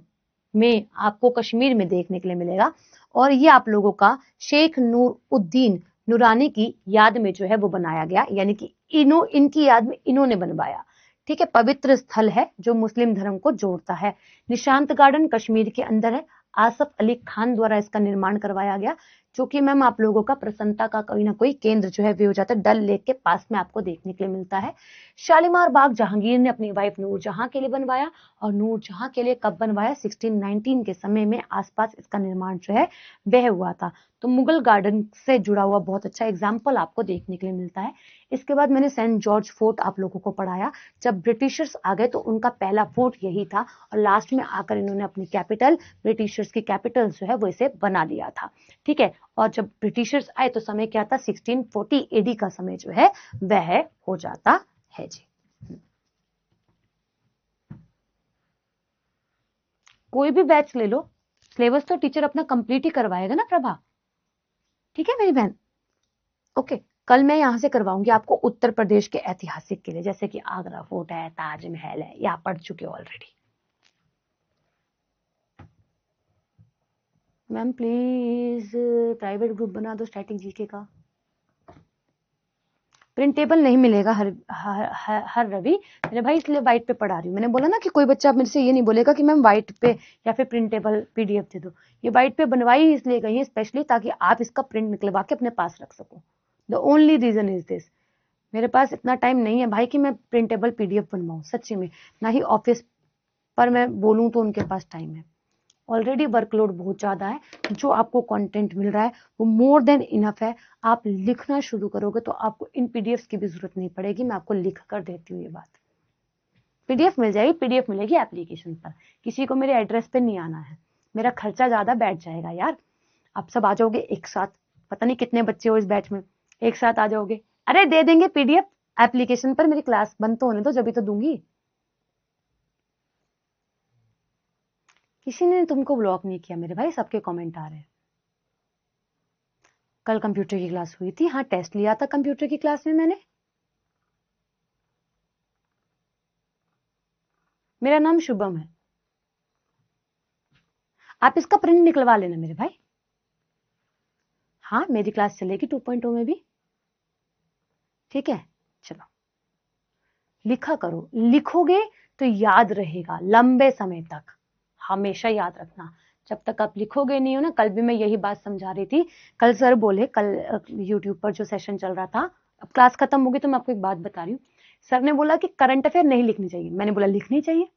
में आपको कश्मीर में देखने के लिए मिलेगा। और ये आप लोगों का शेख नूरुद्दीन नूरानी की याद में जो है वो बनाया गया, यानी कि इनकी याद में इन्होंने बनवाया, ठीक है। पवित्र स्थल है जो मुस्लिम धर्म को जोड़ता है। निशांत गार्डन कश्मीर के अंदर है, आसफ अली खान द्वारा इसका निर्माण करवाया गया, जो कि मैम आप लोगों का प्रसन्नता का कोई ना कोई केंद्र जो है वे हो जाता है, डल लेक के पास में आपको देखने के लिए मिलता है। शालीमार बाग जहांगीर ने अपनी वाइफ नूरजहां के लिए बनवाया, और नूरजहां के लिए कब बनवाया, 1619 के समय में आसपास इसका निर्माण जो है वह हुआ था। तो मुगल गार्डन से जुड़ा हुआ बहुत अच्छा एग्जाम्पल आपको देखने के लिए मिलता है। इसके बाद मैंने सेंट जॉर्ज फोर्ट आप लोगों को पढ़ाया। जब ब्रिटिशर्स आ गए तो उनका पहला फोर्ट यही था, और लास्ट में आकर इन्होंने अपनी कैपिटल, ब्रिटिशर्स की कैपिटल जो है वो इसे बना दिया था, ठीक है। और जब ब्रिटिशर्स आए तो समय क्या था, 1640 AD का समय जो है वह हो जाता है जी। कोई भी बैच ले लो, सिलेबस तो टीचर अपना कंप्लीट ही करवाएगा ना प्रभा, ठीक है मेरी बहन, ओके। कल मैं यहां से करवाऊंगी आपको उत्तर प्रदेश के ऐतिहासिक किले, जैसे कि आगरा फोर्ट है, ताजमहल है, या पढ़ चुके already. Ma'am please private group बना दो स्टैटिक जीके का। प्रिंटेबल नहीं मिलेगा हर रवि मेरे भाई, इसलिए व्हाइट पे पढ़ा रही हूँ। मैंने बोला ना कि कोई बच्चा मेरे से ये नहीं बोलेगा कि मैम व्हाइट पे या फिर प्रिंटेबल PDF दे दो। ये व्हाइट पे बनवाई इसलिए गई है स्पेशली, ताकि आप इसका प्रिंट निकलवा के अपने पास रख सको। The only reason is this. मेरे पास इतना टाइम नहीं है भाई कि मैं प्रिंटेबल PDF बनवाऊँ, सच्ची में। ना ही ऑफिस पर मैं बोलूँ तो उनके पास टाइम है। ऑलरेडी वर्कलोड बहुत ज़्यादा है, जो आपको कंटेंट मिल रहा है वो मोर देन इनफ है। आप लिखना शुरू करोगे तो आपको इन PDFs की भी जरूरत नहीं पड़ेगी, मैं आपको लिख कर देती हूँ ये बात। PDF मिल जाएगी, PDF मिलेगी एप्लीकेशन पर, किसी को मेरे एड्रेस पे नहीं आना है, मेरा खर्चा ज़्यादा बैठ जाएगा यार। आप सब आ जाओगे एक साथ, पता नहीं कितने बच्चे हो इस बैच में, एक साथ आ जाओगे। अरे दे देंगे पीडीएफ एप्लीकेशन पर, मेरी क्लास बंद तो होने दो, जब भी तो दूंगी। किसी ने तुमको ब्लॉक नहीं किया मेरे भाई, सबके कमेंट आ रहे हैं। कल कंप्यूटर की क्लास हुई थी, हाँ टेस्ट लिया था कंप्यूटर की क्लास में मैंने। मेरा नाम शुभम है, आप इसका प्रिंट निकलवा लेना मेरे भाई। हाँ मेरी क्लास चलेगी 2.0 में भी, ठीक है। चलो लिखा करो, लिखोगे तो याद रहेगा लंबे समय तक, हमेशा याद रखना। जब तक आप लिखोगे नहीं हो ना, कल भी मैं यही बात समझा रही थी। कल सर बोले, कल यूट्यूब पर जो सेशन चल रहा था, अब क्लास खत्म होगी तो मैं आपको एक बात बता रही हूँ। सर ने बोला कि करंट अफेयर नहीं लिखनी चाहिए, मैंने बोला लिखनी चाहिए।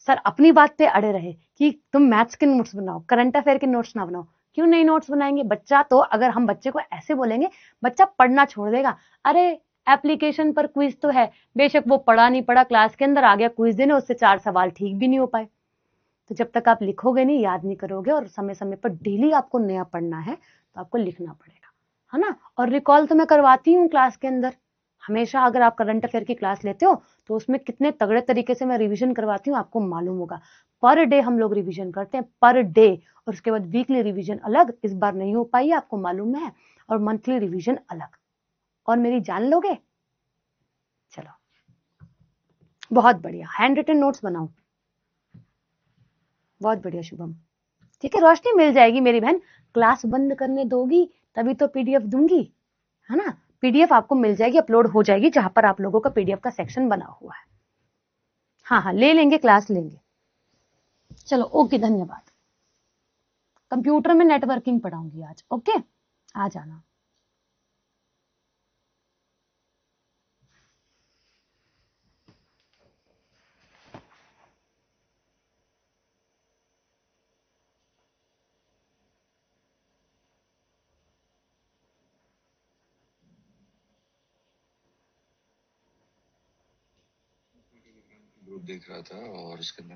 सर अपनी बात पे अड़े रहे कि तुम मैथ्स के नोट्स बनाओ, करंट अफेयर के नोट्स ना बनाओ। क्यों नहीं नोट्स बनाएंगे? बच्चा तो, अगर हम बच्चे को ऐसे बोलेंगे, बच्चा पढ़ना छोड़ देगा। अरे एप्लीकेशन पर क्विज तो है, बेशक वो पढ़ा नहीं पढ़ा, क्लास के अंदर आ गया क्विज देने, उससे 4 सवाल ठीक भी नहीं हो पाए। तो जब तक आप लिखोगे नहीं, याद नहीं करोगे, और समय समय पर डेली आपको नया पढ़ना है, तो आपको लिखना पड़ेगा, है ना। और रिकॉल तो मैं करवाती हूँ क्लास के अंदर हमेशा। अगर आप करंट अफेयर की क्लास लेते हो तो उसमें कितने तगड़े तरीके से मैं रिवीजन करवाती हूँ, आपको मालूम होगा। पर डे हम लोग रिवीजन करते हैं, पर डे। और उसके बाद वीकली रिवीजन अलग, इस बार नहीं हो पाई आपको मालूम है, और मंथली रिवीजन अलग। और मेरी जान लोगे? चलो बहुत बढ़िया, हैंड रिटन नोट्स बनाओ, बहुत बढ़िया शुभम। ठीक है, रोशनी मिल जाएगी मेरी बहन, क्लास बंद करने दोगी तभी तो पीडीएफ दूंगी, है ना। पीडीएफ आपको मिल जाएगी, अपलोड हो जाएगी, जहां पर आप लोगों का पीडीएफ का सेक्शन बना हुआ है। हाँ हाँ ले लेंगे, क्लास लेंगे। चलो ओके, धन्यवाद। कंप्यूटर में नेटवर्किंग पढ़ाऊंगी आज, ओके, आ जाना। ग्रुप देख रहा था और उसके अंदर